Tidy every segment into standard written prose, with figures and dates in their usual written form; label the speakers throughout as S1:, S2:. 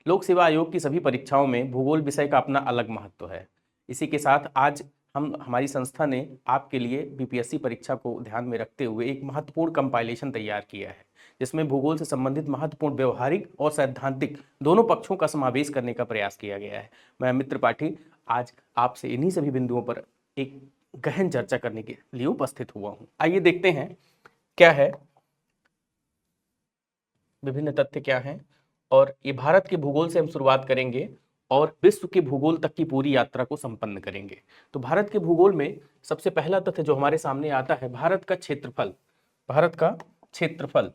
S1: लोक सेवा आयोग की सभी परीक्षाओं में भूगोल विषय का अपना अलग महत्व है। इसी के साथ आज हमारी संस्था ने आपके लिए बीपीएससी परीक्षा को ध्यान में रखते हुए एक महत्वपूर्ण कंपाइलेशन तैयार किया है, जिसमें भूगोल से संबंधित महत्वपूर्ण व्यवहारिक और सैद्धांतिक दोनों पक्षों का समावेश करने का प्रयास किया गया है। मैं अमित त्रिपाठी आज आपसे इन्हीं सभी बिंदुओं पर एक गहन चर्चा करने के लिए उपस्थित हुआ हूं। आइए देखते हैं क्या है, विभिन्न तथ्य क्या हैं, और ये भारत के भूगोल से हम शुरुआत करेंगे और विश्व के भूगोल तक की पूरी यात्रा को संपन्न करेंगे। तो भारत के भूगोल में सबसे पहला तथ्य जो हमारे सामने आता है, भारत का क्षेत्रफल। भारत का क्षेत्रफल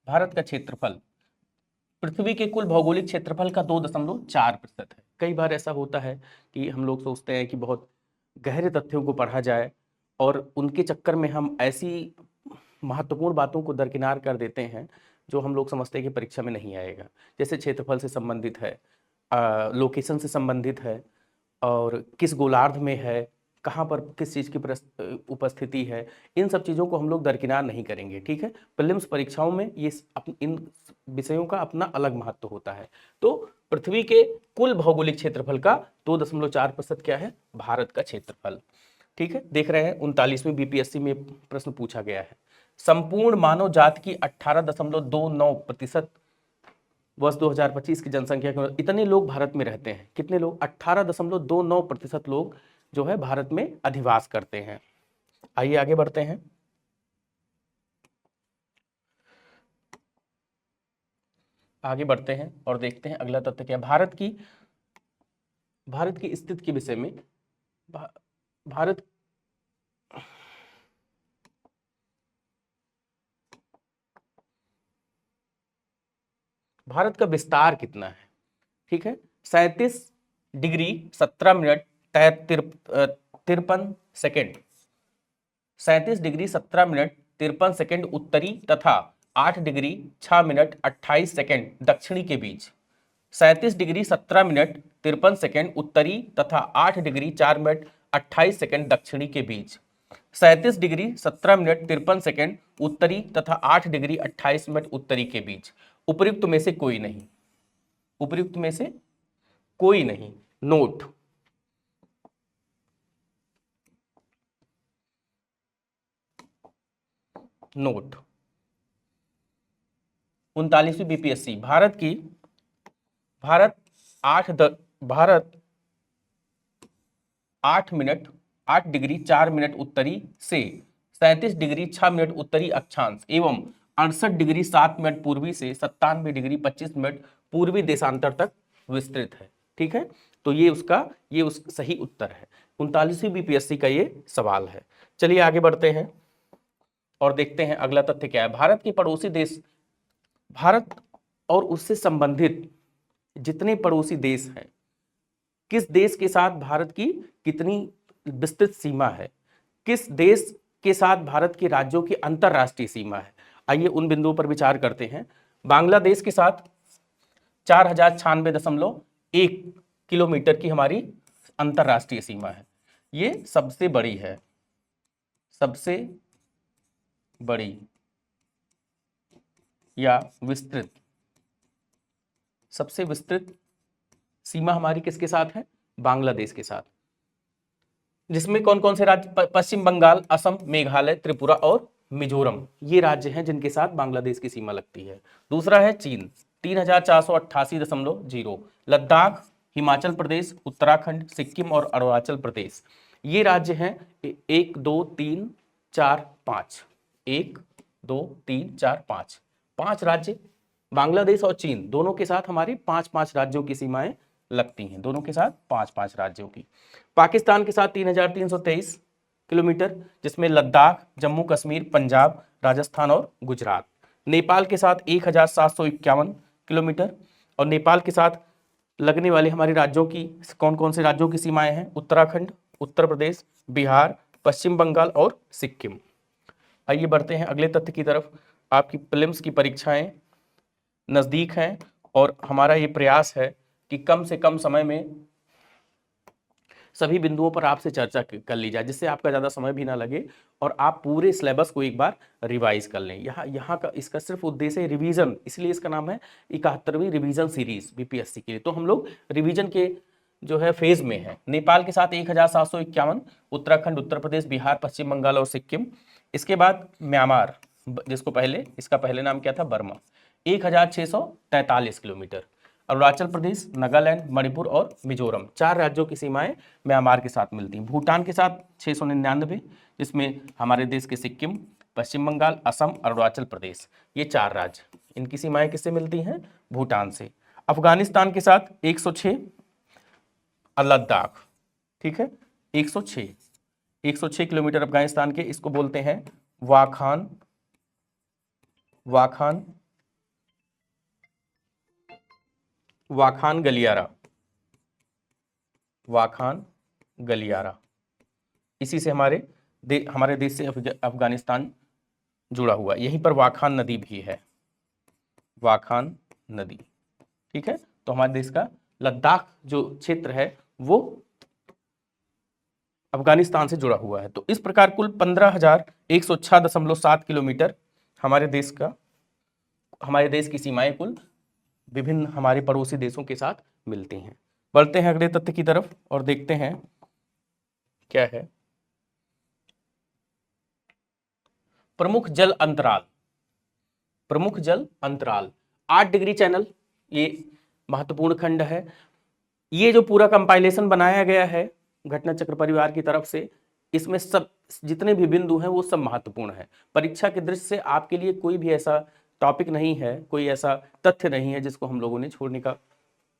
S1: भारत का क्षेत्रफल पृथ्वी के कुल भौगोलिक क्षेत्रफल का 2.4% है। कई बार ऐसा होता है कि हम लोग सोचते हैं कि बहुत गहरे तथ्यों को पढ़ा जाए और उनके चक्कर में हम ऐसी महत्वपूर्ण बातों को दरकिनार कर देते हैं जो हम लोग समझते हैं कि परीक्षा में नहीं आएगा। जैसे क्षेत्रफल से संबंधित है, लोकेशन से संबंधित है, और किस गोलार्ध में है, कहाँ पर किस चीज़ की उपस्थिति है, इन सब चीज़ों को हम लोग दरकिनार नहीं करेंगे। ठीक है, प्रीलिम्स परीक्षाओं में ये इन विषयों का अपना अलग महत्व होता है। तो पृथ्वी के कुल भौगोलिक क्षेत्रफल का 2.4% क्या है? भारत का क्षेत्रफल। ठीक है, देख रहे हैं 39वीं बीपीएससी में प्रश्न पूछा गया है। संपूर्ण मानव जाति की 18.29% वर्ष 2025 की जनसंख्या के इतने लोग भारत में रहते हैं। कितने लोग? 18.29% लोग जो है भारत में अधिवास करते हैं। आइए आगे बढ़ते हैं। आगे बढ़ते हैं और देखते हैं अगला तथ्य क्या है। भारत की स्थिति के विषय में भारत भारत का विस्तार कितना है? ठीक है, 37 degree 17 minute 53 second, 37 degree 17 minute 53 second उत्तरी तथा 8 डिग्री 6 मिनट 28 सेकेंड दक्षिणी के बीच। 37 डिग्री 17 मिनट 53 सेकेंड उत्तरी तथा 8 डिग्री 4 मिनट 28 सेकेंड दक्षिणी के बीच। 37 डिग्री 17 मिनट 53 सेकेंड उत्तरी तथा 8 डिग्री 28 मिनट उत्तरी के बीच। उपर्युक्त में से कोई नहीं, उपर्युक्त में से कोई नहीं। नोट, नोट 39वीं BPSC Bharat 8 minute 8 degree 4 minute उत्तरी से 37 डिग्री 6 मिनट उत्तरी अक्षांश एवं 68 डिग्री 7 मिनट पूर्वी से 97 डिग्री 25 मिनट पूर्वी देशांतर तक विस्तृत है। ठीक है, तो ये उस सही उत्तर है। 39वीं बीपीएससी का ये सवाल है। चलिए आगे बढ़ते हैं और देखते हैं अगला तथ्य क्या है। भारत के पड़ोसी देश, भारत और उससे संबंधित जितने पड़ोसी देश हैं, किस देश के साथ भारत की कितनी विस्तृत सीमा है, किस देश के साथ भारत के राज्यों की अंतरराष्ट्रीय सीमा है। आइए उन बिंदुओं पर विचार करते हैं। बांग्लादेश के साथ 4096.1 किलोमीटर की हमारी अंतरराष्ट्रीय सीमा है। ये सबसे बड़ी है, सबसे बड़ी या विस्तृत, सबसे विस्तृत सीमा हमारी किसके साथ है? बांग्लादेश के साथ, जिसमें कौन कौन से राज्य? पश्चिम बंगाल, असम, मेघालय, त्रिपुरा और मिजोरम, ये राज्य हैं जिनके साथ बांग्लादेश की सीमा लगती है। दूसरा है चीन, 3488.0, लद्दाख, हिमाचल प्रदेश, उत्तराखंड, सिक्किम और अरुणाचल प्रदेश, ये राज्य हैं 1 2 3 4 5, 1 2 3 4 5, 5 राज्य। बांग्लादेश और चीन दोनों के साथ हमारी 5-5 राज्यों की सीमाएं लगती हैं, दोनों के साथ 5-5 राज्यों की। पाकिस्तान के साथ 3323 किलोमीटर, जिसमें लद्दाख, जम्मू कश्मीर, पंजाब, राजस्थान और गुजरात। नेपाल के साथ 1751 किलोमीटर, और नेपाल के साथ लगने वाले हमारे राज्यों की कौन कौन से राज्यों की सीमाएं हैं? उत्तराखंड, उत्तर प्रदेश, बिहार, पश्चिम बंगाल और सिक्किम। आइए बढ़ते हैं अगले तथ्य की तरफ। आपकी प्रीलिम्स की परीक्षाएं नजदीक हैं और हमारा ये प्रयास है कि कम से कम समय में सभी बिंदुओं पर आपसे चर्चा कर ली जाए, जिससे आपका ज़्यादा समय भी ना लगे और आप पूरे सिलेबस को एक बार रिवाइज कर लें। यहाँ का इसका सिर्फ उद्देश्य है रिवीजन, इसलिए इसका नाम है 71वीं रिवीजन सीरीज बीपीएससी के लिए। तो हम लोग रिवीजन के जो है फेज में है। नेपाल के साथ 1751, उत्तराखंड, उत्तर प्रदेश, बिहार, पश्चिम बंगाल और सिक्किम। इसके बाद म्यांमार, जिसको पहले इसका पहले नाम क्या था, बर्मा, 1643 किलोमीटर। अरुणाचल प्रदेश, नागालैंड, मणिपुर और मिजोरम, 4 राज्यों की सीमाएं म्यांमार के साथ मिलती हैं। भूटान के साथ 699, जिसमें हमारे देश के सिक्किम, पश्चिम बंगाल, असम, अरुणाचल प्रदेश, ये 4 राज्य, इनकी सीमाएं किससे मिलती हैं, भूटान से। अफगानिस्तान के साथ 106 और लद्दाख, ठीक है, 106 किलोमीटर अफगानिस्तान के, इसको बोलते हैं वाखान गलियारा। इसी से हमारे देश से अफगानिस्तान जुड़ा हुआ, यहीं पर वाखान नदी भी है, वाखान नदी, ठीक है। तो हमारे देश का लद्दाख जो क्षेत्र है वो अफगानिस्तान से जुड़ा हुआ है। तो इस प्रकार कुल 15,106.7 किलोमीटर हमारे देश की सीमाएं कुल विभिन्न हमारे पड़ोसी देशों के साथ मिलती हैं। बढ़ते हैं अगले तथ्य की तरफ और देखते हैं क्या है। प्रमुख जल अंतराल 8 डिग्री चैनल, ये महत्वपूर्ण खंड है। ये जो पूरा कंपाइलेशन बनाया गया है घटना चक्र परिवार की तरफ से, इसमें सब जितने भी बिंदु हैं वो सब महत्वपूर्ण है। परीक्षा की दृष्टि से आपके लिए कोई भी ऐसा टॉपिक नहीं है, कोई ऐसा तथ्य नहीं है जिसको हम लोगों ने छोड़ने का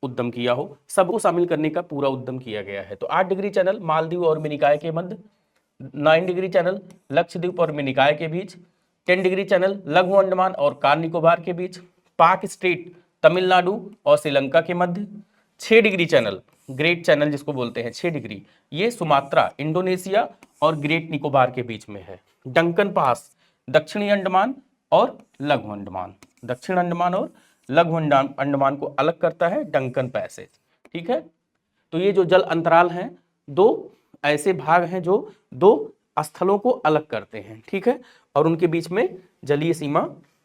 S1: उद्यम किया हो, सबको शामिल करने का पूरा उद्यम किया गया है। तो 8 डिग्री चैनल मालदीव और मिनिकॉय के मध्य, 9 डिग्री चैनल लक्षद्वीप और मिनिकॉय के बीच, 10 डिग्री चैनल लघु अंडमान और कार निकोबार के बीच, पाक स्टेट तमिलनाडु और श्रीलंका के मध्य, 6 डिग्री चैनल ग्रेट चैनल जिसको बोलते हैं 6 डिग्री, ये सुमात्रा, इंडोनेशिया और ग्रेट निकोबार के बीच में है। डंकन पास दक्षिणी अंडमान और लघु अंडमान, दक्षिण अंडमान और लघु अंडमान को अलग करता है डंकन पैसेज, ठीक है। तो ये जो जल अंतराल हैं, 2 ऐसे भाग हैं जो 2 स्थलों को अलग करते हैं, ठीक है, और उनके बीच में जलीय सीमा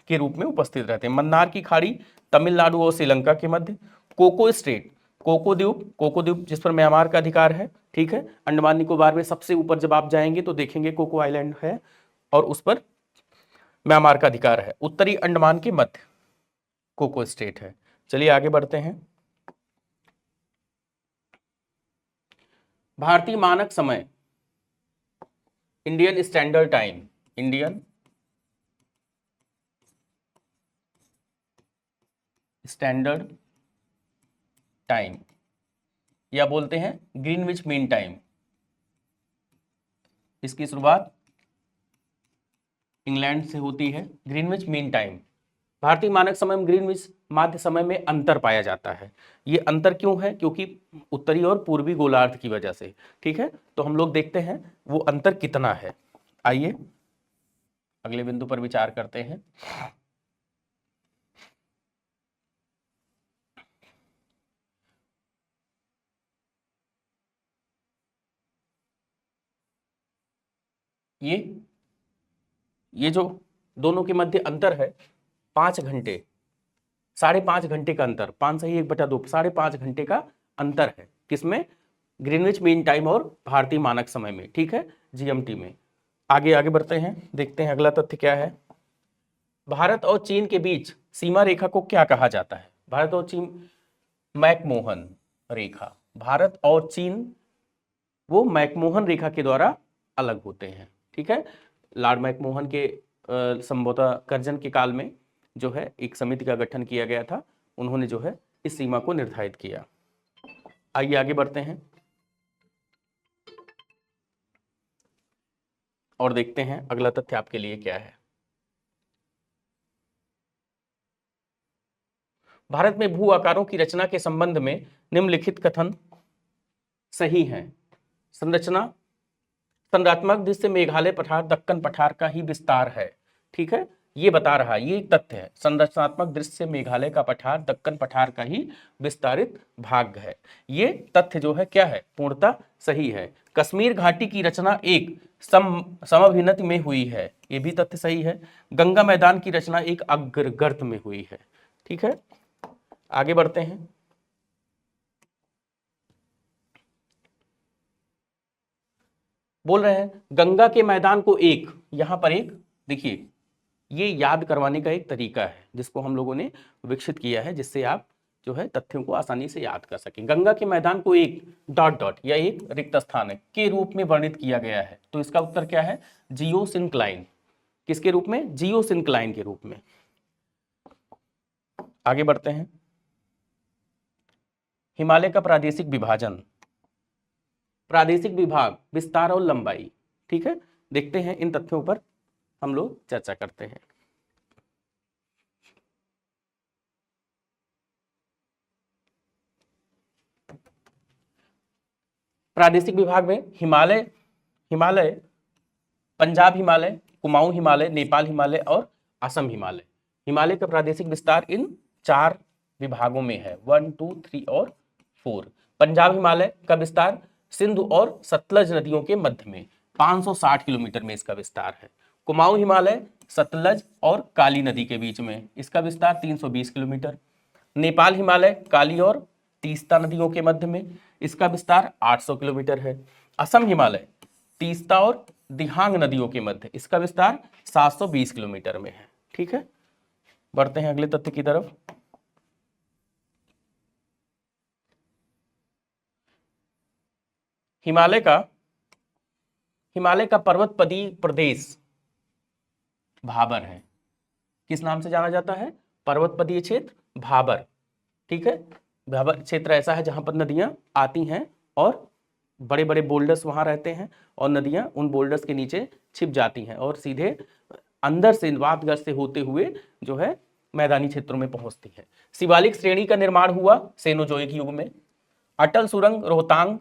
S1: के रूप में उपस्थित रहते हैं। मन्नार की खाड़ी तमिलनाडु और श्रीलंका के मध्य, कोको स्टेट, कोको द्वीप जिस पर म्यांमार का अधिकार है, ठीक है। अंडमान निकोबार में सबसे ऊपर जब आप जाएंगे तो देखेंगे कोको आइलैंड है और उस पर म्यांमार का अधिकार है। उत्तरी अंडमान के मध्य कोको स्टेट है। चलिए आगे बढ़ते हैं। भारतीय मानक समय, इंडियन स्टैंडर्ड टाइम, या बोलते हैं ग्रीनविच मीन टाइम, इसकी शुरुआत इंग्लैंड से होती है। ग्रीनविच मीन टाइम, भारतीय मानक समय में ग्रीनविच माध्य समय में अंतर पाया जाता है। ये अंतर क्यों है? क्योंकि उत्तरी और पूर्वी गोलार्ध की वजह से, ठीक है। तो हम लोग देखते हैं वो अंतर कितना है। आइए अगले बिंदु पर विचार करते हैं। ये जो दोनों के मध्य अंतर है 5 घंटे, 5.5 घंटे का अंतर, 5 सही 1/2, 5.5 घंटे का अंतर है। किसमें? ग्रीनविच मीन टाइम और भारतीय मानक समय में, ठीक है, जीएमटी में। आगे बढ़ते हैं, देखते हैं अगला तथ्य क्या है। भारत और चीन के बीच सीमा रेखा को क्या कहा जाता है? भारत और चीन, मैकमोहन रेखा। भारत और चीन वो मैकमोहन रेखा के द्वारा अलग होते हैं, ठीक है। लॉर्ड मैकमोहन के संभवतः कर्जन के काल में जो है एक समिति का गठन किया गया था, उन्होंने जो है इस सीमा को निर्धारित किया। आइए आगे बढ़ते हैं और देखते हैं अगला तथ्य आपके लिए क्या है। भारत में भू आकारों की रचना के संबंध में निम्नलिखित कथन सही हैं। संरचनात्मक दृष्टि से मेघालय पठार दक्कन पठार का ही विस्तार है, ठीक है। ये बता रहा है, ये एक तथ्य है। संरचनात्मक दृष्टि से मेघालय का पठार दक्कन पठार का ही विस्तारित भाग है। ये तथ्य जो है क्या है, पूर्णतः सही है। कश्मीर घाटी की रचना एक समभिन्नति में हुई है, ये भी तथ्य सही है। गंगा मैदान की रचना एक अग्रगर्त में हुई है। ठीक है, आगे बढ़ते हैं। बोल रहे हैं गंगा के मैदान को एक, यहां पर एक देखिए, ये याद करवाने का एक तरीका है जिसको हम लोगों ने विकसित किया है, जिससे आप जो है तथ्यों को आसानी से याद कर सकें। गंगा के मैदान को एक डॉट डॉट या एक रिक्त स्थान है के रूप में वर्णित किया गया है, तो इसका उत्तर क्या है, जियोसिंक्लाइन। किसके रूप में, जियोसिंक्लाइन के रूप में। आगे बढ़ते हैं। हिमालय का प्रादेशिक विभाजन, प्रादेशिक विभाग, विस्तार और लंबाई। ठीक है, देखते हैं इन तथ्यों पर हम लोग चर्चा करते हैं। प्रादेशिक विभाग में हिमालय, हिमालय, पंजाब हिमालय, कुमाऊं हिमालय, नेपाल हिमालय और असम हिमालय। हिमालय का प्रादेशिक विस्तार इन 4 विभागों में है, 1, 2, 3 और 4। पंजाब हिमालय का विस्तार सिंधु और सतलज नदियों के मध्य में 560 किलोमीटर में इसका विस्तार है। कुमाऊं हिमालय सतलज और काली नदी के बीच में, इसका विस्तार 320 किलोमीटर। नेपाल हिमालय काली और तीस्ता नदियों के मध्य में, इसका विस्तार 800 किलोमीटर है। असम हिमालय तीस्ता और दिहांग नदियों के मध्य, इसका विस्तार 720 किलोमीटर में है। ठीक है, बढ़ते हैं अगले तथ्य की तरफ। हिमालय का पर्वतपदी प्रदेश भाबर है। किस नाम से जाना जाता है, पर्वतपदीय क्षेत्र भाबर। ठीक है, भाबर क्षेत्र ऐसा है जहां पर नदियां आती हैं और बड़े बड़े बोल्डर्स वहां रहते हैं और नदियां उन बोल्डर्स के नीचे छिप जाती हैं और सीधे अंदर से वातगर्त से होते हुए जो है मैदानी क्षेत्रों में पहुंचती है। शिवालिक श्रेणी का निर्माण हुआ सेनोजोइक युग में। अटल सुरंग रोहतांग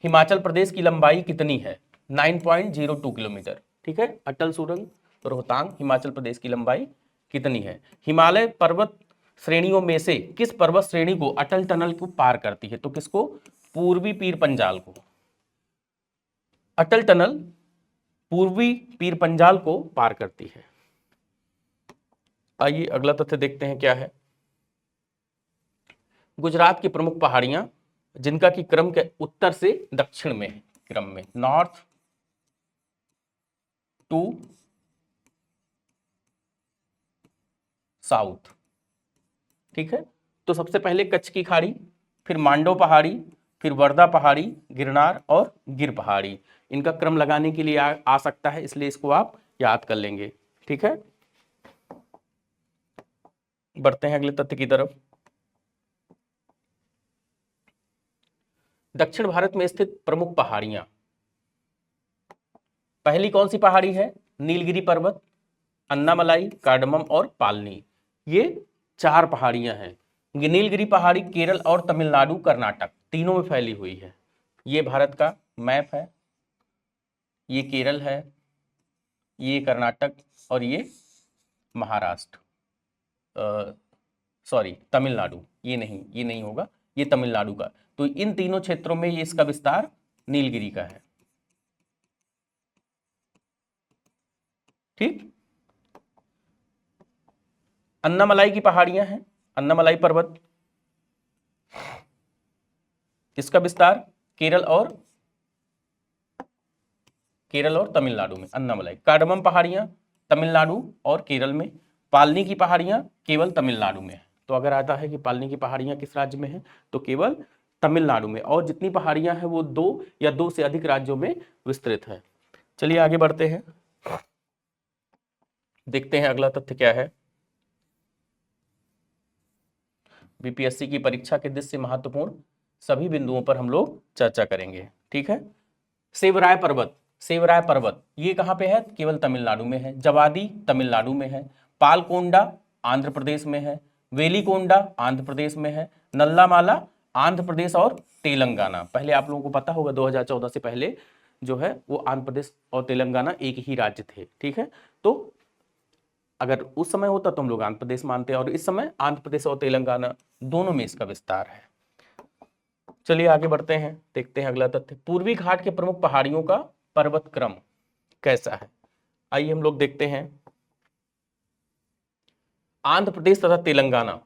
S1: हिमाचल प्रदेश की लंबाई कितनी है, 9.02 किलोमीटर। ठीक है, अटल सुरंग रोहतांग हिमाचल प्रदेश की लंबाई कितनी है। हिमालय पर्वत श्रेणियों में से किस पर्वत श्रेणी को अटल टनल को पार करती है, तो किसको, पूर्वी पीर पंजाल को। अटल टनल पूर्वी पीर पंजाल को पार करती है। आइए अगला तथ्य देखते हैं क्या है। गुजरात की प्रमुख पहाड़ियां जिनका की क्रम के उत्तर से दक्षिण में है, क्रम में नॉर्थ टू साउथ। ठीक है, तो सबसे पहले कच्छ की खाड़ी, फिर मांडव पहाड़ी, फिर वर्धा पहाड़ी, गिरनार और गिर पहाड़ी। इनका क्रम लगाने के लिए आ सकता है, इसलिए इसको आप याद कर लेंगे। ठीक है, बढ़ते हैं अगले तथ्य की तरफ। दक्षिण भारत में स्थित प्रमुख पहाड़ियां, पहली कौन सी पहाड़ी है, नीलगिरी पर्वत, अन्नामलाई, कार्डमम और पालनी। ये 4 पहाड़ियां हैं। नीलगिरी पहाड़ी केरल और तमिलनाडु कर्नाटक तीनों में फैली हुई है। ये भारत का मैप है, ये केरल है, ये कर्नाटक और ये महाराष्ट्र, सॉरी तमिलनाडु, ये नहीं होगा, ये तमिलनाडु का। तो इन तीनों क्षेत्रों में ये इसका विस्तार नीलगिरी का है। ठीक, अन्नामलाई की पहाड़ियां हैं, अन्नामलाई पर्वत, इसका विस्तार केरल और तमिलनाडु में, अन्नामलाई। कार्डमम पहाड़ियां तमिलनाडु और केरल में। पालनी की पहाड़ियां केवल तमिलनाडु में है। तो अगर आता है कि पालनी की पहाड़ियां किस राज्य में है, तो केवल तमिलनाडु में, और जितनी पहाड़ियां हैं वो 2 या 2 से अधिक राज्यों में विस्तृत है। चलिए आगे बढ़ते हैं, देखते हैं अगला तथ्य क्या है। बीपीएससी की परीक्षा के दृष्टि से महत्वपूर्ण सभी बिंदुओं पर हम लोग चर्चा करेंगे। ठीक है, सेवराय पर्वत ये कहां पे है, केवल तमिलनाडु में है। जवादी तमिलनाडु में है। पालकोंडा आंध्र प्रदेश में है। वेलिकोंडा आंध्र प्रदेश में है। नल्लामाला आंध्र प्रदेश और तेलंगाना। पहले आप लोगों को पता होगा 2014 से पहले जो है वो आंध्र प्रदेश और तेलंगाना एक ही राज्य थे। ठीक है, तो अगर उस समय होता तो हम लोग आंध्र प्रदेश मानते हैं, और इस समय आंध्र प्रदेश और तेलंगाना दोनों में इसका विस्तार है। चलिए आगे बढ़ते हैं, देखते हैं अगला तथ्य। पूर्वी घाट के प्रमुख पहाड़ियों का पर्वत क्रम कैसा है? आइए हम लोग देखते हैं। आंध्र प्रदेश तथा तेलंगाना,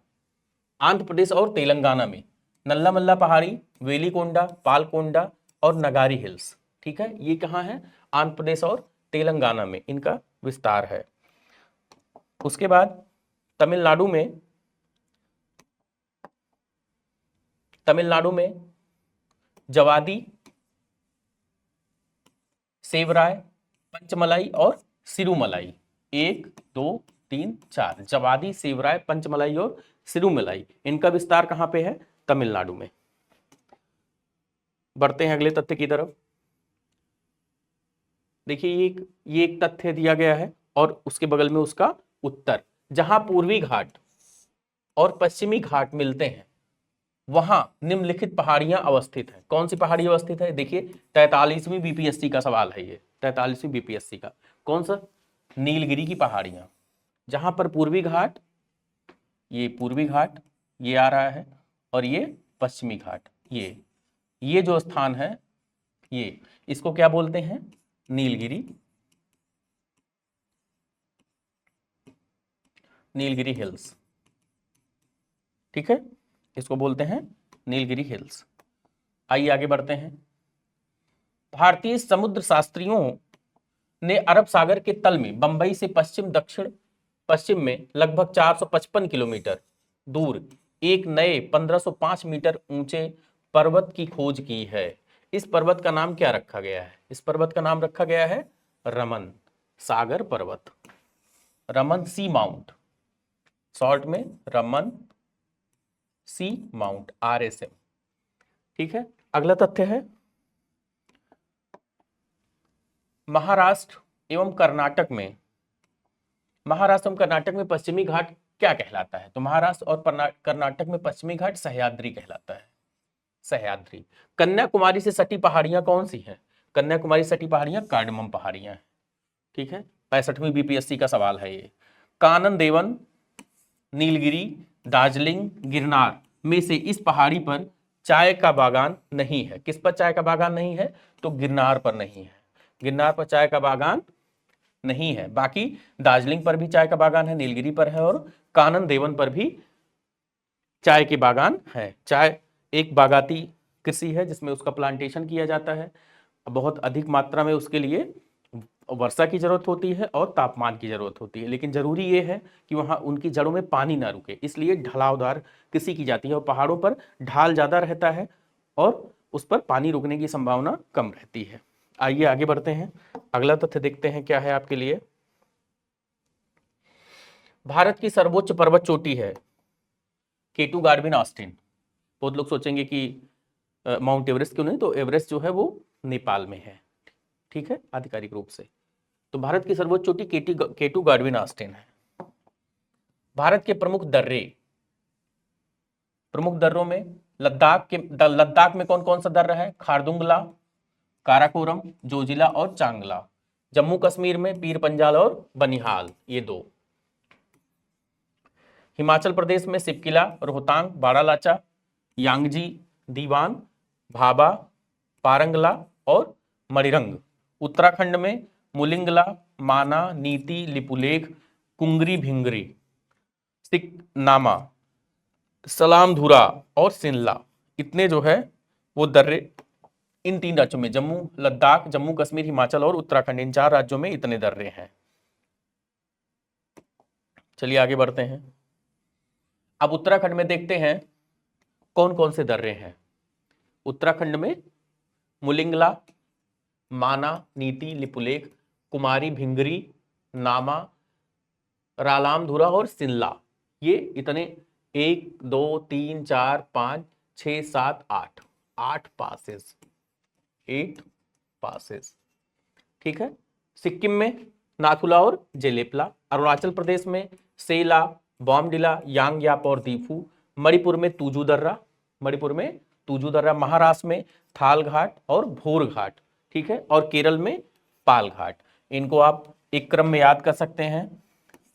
S1: आंध्र प्रदेश और तेलंगाना में नल्लामल्ला पहाड़ी, वेलिकोंडा, पालकोंडा और नगारी हिल्स, ठीक है, ये कहाँ है? आंध्र प्रदेश और तेलंगाना में इनका विस्तार है। उसके बाद तमिलनाडु में जवादी, सेवराय, पंचमलाई और सिरुमलाई, 1 2 3 4, जवादी, सेवराय, पंचमलाई और सिरुमलाई, इनका विस्तार कहां पे है? तमिलनाडु में। बढ़ते हैं अगले तथ्य की तरफ। देखिए ये एक तथ्य दिया गया है और उसके बगल में उसका उत्तर। जहां पूर्वी घाट और पश्चिमी घाट मिलते हैं वहां निम्नलिखित पहाड़ियां अवस्थित हैं। कौन सी पहाड़ी अवस्थित है? देखिए 43वीं बीपीएससी का सवाल है, ये 43वीं बीपीएससी का। कौन सा? नीलगिरी की पहाड़ियां। जहां पर पूर्वी घाट, ये पूर्वी घाट ये आ रहा है, और ये पश्चिमी घाट, ये जो स्थान है ये, इसको क्या बोलते हैं? नीलगिरी, नीलगिरी हिल्स, ठीक है, इसको बोलते हैं नीलगिरी हिल्स। आइए आगे बढ़ते हैं। भारतीय समुद्र शास्त्रियों ने अरब सागर के तल में बंबई से दक्षिण पश्चिम में लगभग 455 किलोमीटर दूर एक नए 1505 मीटर ऊंचे पर्वत की खोज की है। इस पर्वत का नाम क्या रखा गया है? इस पर्वत का नाम रखा गया है रमन सागर पर्वत, रमन सी माउंट, शॉर्ट में रमन सी माउंट, RSM, ठीक है। अगला तथ्य है महाराष्ट्र एवं कर्नाटक में पश्चिमी घाट क्या कहलाता है? तो महाराष्ट्र और कर्नाटक में पश्चिमी घाट सह्याद्री कहलाता है, सह्याद्री। कन्याकुमारी से सटी पहाड़ियां कौन सी हैं? कन्याकुमारी सटी पहाड़ियां कार्डमम पहाड़ियां हैं, ठीक है, 65वीं बीपीएससी का सवाल है ये। कानन देवन, नीलगिरी, दार्जिलिंग, गिरनार में से इस पहाड़ी पर चाय का बागान नहीं है। किस पर चाय का बागान नहीं है? तो गिरनार पर नहीं है, गिरनार पर चाय का बागान नहीं है। बाकी दार्जिलिंग पर भी चाय का बागान है, नीलगिरी पर है, और कानन देवन पर भी चाय के बागान है। चाय एक बागाती कृषि है जिसमें उसका प्लांटेशन किया जाता है। बहुत अधिक मात्रा में उसके लिए वर्षा की जरूरत होती है और तापमान की जरूरत होती है, लेकिन जरूरी ये है कि वहाँ उनकी जड़ों में पानी ना रुके, इसलिए ढलावदार कृषि की जाती है, और पहाड़ों पर ढाल ज़्यादा रहता है और उस पर पानी रुकने की संभावना कम रहती है। आइए आगे बढ़ते हैं, अगला तथ्य देखते हैं क्या है आपके लिए। भारत की सर्वोच्च पर्वत चोटी है केटू गार्विन ऑस्टिन। बहुत लोग सोचेंगे कि माउंट एवरेस्ट क्यों नहीं, तो एवरेस्ट जो है वो नेपाल में है, ठीक है, आधिकारिक रूप से। तो भारत की सर्वोच्च चोटी केटू गार्विन ऑस्टिन है। भारत के प्रमुख दर्रों में लद्दाख में कौन कौन सा दर्रा है? खारदुंगला, काराकोरम, जोजिला और चांगला। जम्मू कश्मीर में पीर पंजाल और बनिहाल, ये 2। हिमाचल प्रदेश में सिपकिला, रोहतांग, बाड़ालाचा, यांगजी, दीवान, भाबा, पारंगला और मणिरंग। उत्तराखंड में मुलिंगला, माना, नीति, लिपुलेख, कुंगरी भिंगरी, सिकनामा, सलामधुरा और सिनला, इतने जो है वो दर्रे इन 3 राज्यों में, लद्दाख, जम्मू कश्मीर, हिमाचल और उत्तराखंड, इन 4 राज्यों में इतने दर्रे हैं। चलिए आगे बढ़ते हैं। अब उत्तराखंड में देखते हैं कौन कौन से दर्रे हैं। उत्तराखंड में मुलिंगला, माना, नीति, लिपुलेख, कुमारी भिंगरी, नामा, रालामधुरा और सिनला, ये इतने 1 2 3 4 5 6 7 8 पासेस, 8 पासेस, ठीक है। सिक्किम में नाथुला और जेलेपला, अरुणाचल प्रदेश में सेला, बॉमडिला, यांगयाप और दीफू, मणिपुर में तुजू दर्रा, महाराष्ट्र में थाल घाट और भोर घाट, ठीक है, और केरल में पाल घाट। इनको आप एक क्रम में याद कर सकते हैं।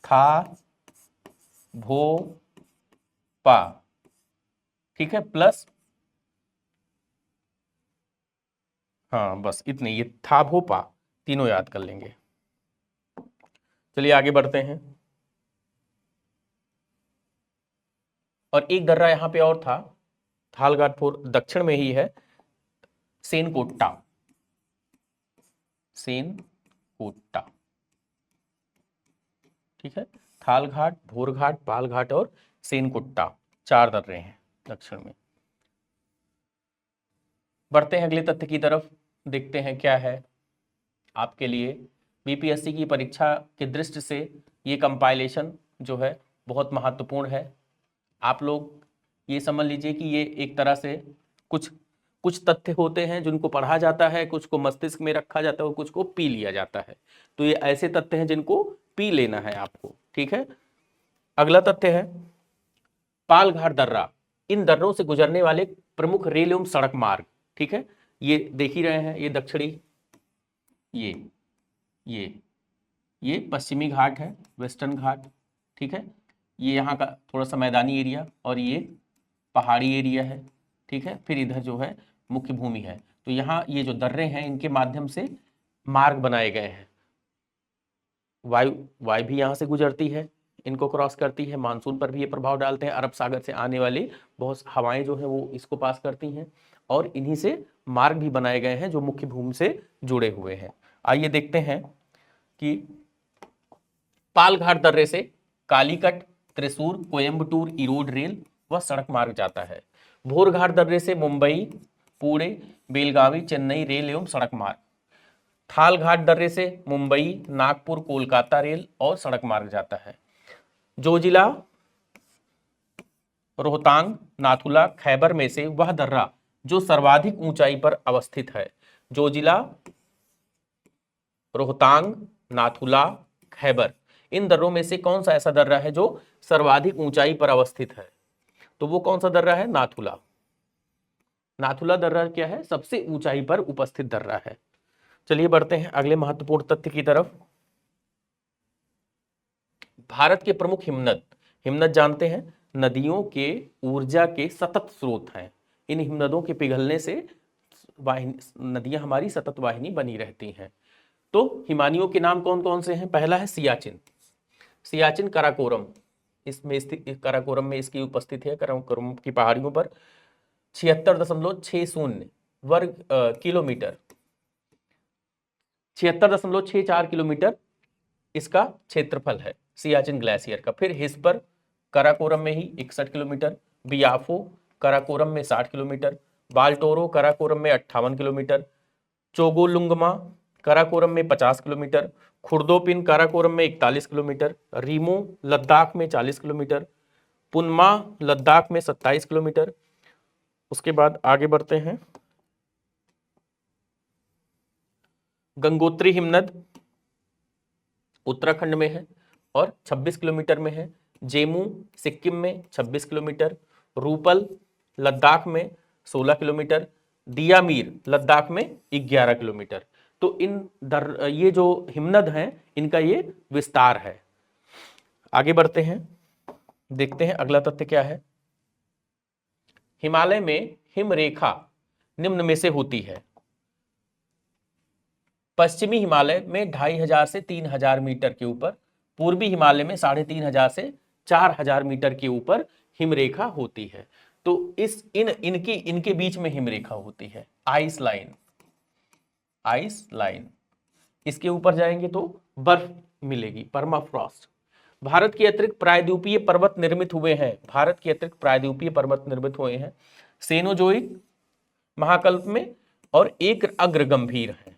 S1: था, भो, पा, ठीक है, प्लस, हाँ बस इतने, ये था भो पा तीनों याद कर लेंगे। चलिए आगे बढ़ते हैं। और एक दर्रा यहां पे और था, थालघाटपुर दक्षिण में ही है, सेनकोट्टा, सेनकोट्टा, ठीक है। थालघाट, भोरघाट, पालघाट और सेनकोट्टा, 4 दर्रे हैं दक्षिण में। बढ़ते हैं अगले तथ्य की तरफ, देखते हैं क्या है आपके लिए। बीपीएससी की परीक्षा की दृष्टि से ये कंपाइलेशन जो है बहुत महत्वपूर्ण है। आप लोग ये समझ लीजिए कि ये एक तरह से कुछ कुछ तथ्य होते हैं जिनको पढ़ा जाता है, कुछ को मस्तिष्क में रखा जाता है और कुछ को पी लिया जाता है। तो ये ऐसे तथ्य हैं जिनको पी लेना है आपको, ठीक है। अगला तथ्य है पालघाट दर्रा, इन दर्रों से गुजरने वाले प्रमुख रेल एवं सड़क मार्ग, ठीक है। ये देख ही रहे हैं, ये दक्षिणी, ये ये ये पश्चिमी घाट है, वेस्टर्न घाट, ठीक है। ये यहाँ का थोड़ा सा मैदानी एरिया और ये पहाड़ी एरिया है, ठीक है। फिर इधर जो है मुख्य भूमि है। तो यहाँ ये जो दर्रे हैं इनके माध्यम से मार्ग बनाए गए हैं। वायु भी यहाँ से गुजरती है, इनको क्रॉस करती है, मानसून पर भी ये प्रभाव डालते हैं। अरब सागर से आने वाली बहुत हवाएं जो हैं वो इसको पास करती हैं और इन्हीं से मार्ग भी बनाए गए हैं जो मुख्य भूमि से जुड़े हुए हैं। आइए देखते हैं कि पालघाट दर्रे से कालीकट, त्रिशूर, कोयंबटूर, इरोड रेल व सड़क मार्ग जाता है। भोरघाट दर्रे से मुंबई, पुणे, बेलगावी, चेन्नई रेल एवं सड़क मार्ग। थालघाट दर्रे से मुंबई, नागपुर, कोलकाता रेल और सड़क मार्ग जाता है। जोजिला, रोहतांग, नाथुला, खैबर में से वह दर्रा जो सर्वाधिक ऊंचाई पर अवस्थित है। जोजिला, रोहतांग, नाथुला, खैबर, इन दर्रों में से कौन सा ऐसा दर्रा है जो सर्वाधिक ऊंचाई पर अवस्थित है? तो वो कौन सा दर्रा है? नाथुला। नाथुला दर्रा क्या है? सबसे ऊंचाई पर उपस्थित दर्रा है। चलिए बढ़ते हैं अगले महत्वपूर्ण तथ्य की तरफ। भारत के प्रमुख हिमनद, हिमनद जानते हैं नदियों के ऊर्जा के सतत स्रोत हैं। इन हिमनदों के पिघलने से नदियां हमारी सतत वाहिनी बनी रहती हैं। तो हिमानियों के नाम कौन कौन से हैं? पहला है सियाचिन, सियाचिन काराकोरम, इसमें स्थित, काराकोरम में इसकी उपस्थिति है, काराकोरम की पहाड़ियों पर। 76.60 वर्ग किलोमीटर, 76.64 किलोमीटर इसका क्षेत्रफल है सियाचिन ग्लेशियर का। फिर हिस्पर काराकोरम में ही 61 किलोमीटर, बियाफो काराकोरम में 60 किलोमीटर, बाल्टोरो काराकोरम में 58 किलोमीटर, चोगोलुंगमा काराकोरम में 50 किलोमीटर, खुर्दोपिन काराकोरम में 41 किलोमीटर, रीमो लद्दाख में 40 किलोमीटर, पुनमा लद्दाख में 27 किलोमीटर। उसके बाद आगे बढ़ते हैं। गंगोत्री हिमनद उत्तराखंड में है और 26 किलोमीटर में है। जेमू सिक्किम में 26 किलोमीटर, रूपल लद्दाख में 16 किलोमीटर, दियामीर लद्दाख में 11 किलोमीटर। तो ये जो हिमनद हैं इनका ये विस्तार है। आगे बढ़ते हैं, देखते हैं अगला तथ्य क्या है। हिमालय में हिमरेखा निम्न में से होती है। पश्चिमी हिमालय में 2500 से 3000 मीटर के ऊपर, पूर्वी हिमालय में 3500 से 4000 मीटर के ऊपर हिमरेखा होती है। तो इनके बीच में हिमरेखा होती है, आइस लाइन, आइस लाइन। इसके ऊपर जाएंगे तो बर्फ मिलेगी, परमाफ्रॉस्ट। भारत के अतिरिक्त प्रायद्वीपीय पर्वत निर्मित हुए हैं, भारत के अतिरिक्त प्रायद्वीपीय पर्वत निर्मित हुए हैं सेनोजोइक महाकल्प में, और एक अग्र गंभीर है,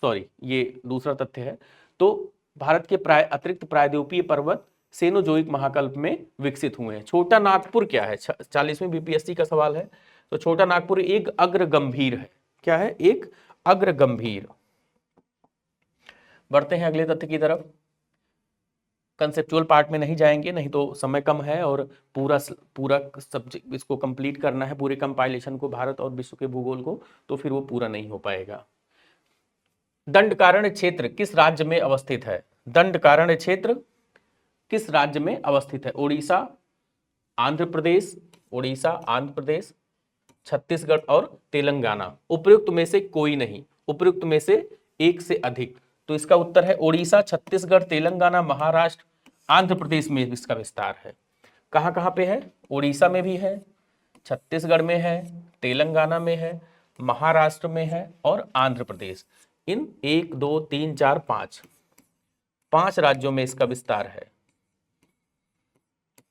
S1: सॉरी ये दूसरा तथ्य है। तो भारत के अतिरिक्त प्रायद्वीपीय पर्वत सेनोजोइक महाकल्प में विकसित हुए हैं। छोटा नागपुर क्या है? 40वीं बीपीएससी का सवाल है। तो छोटा नागपुर एक अग्र गंभीर है। क्या है? एक अग्र गंभीर। बढ़ते हैं अगले तथ्य की तरफ। कंसेप्चुअल पार्ट में नहीं जाएंगे, नहीं तो समय कम है और पूरा सब्जेक्ट इसको कंप्लीट करना है, पूरे कंपाइलेशन को, भारत और विश्व के भूगोल को, तो फिर वो पूरा नहीं हो पाएगा। दंडकारण्य क्षेत्र किस राज्य में अवस्थित है? दंडकारण्य क्षेत्र किस राज्य में अवस्थित है? उड़ीसा, आंध्र प्रदेश, छत्तीसगढ़ और तेलंगाना। उपयुक्त में से कोई नहीं, उपयुक्त में से एक से अधिक। तो इसका उत्तर है उड़ीसा, छत्तीसगढ़, तेलंगाना, महाराष्ट्र, आंध्र प्रदेश में इसका विस्तार है। कहाँ कहाँ पे है? उड़ीसा में भी है, छत्तीसगढ़ में है, तेलंगाना में है, महाराष्ट्र में है और आंध्र प्रदेश। इन 1 2 3 4 5 राज्यों में इसका विस्तार है।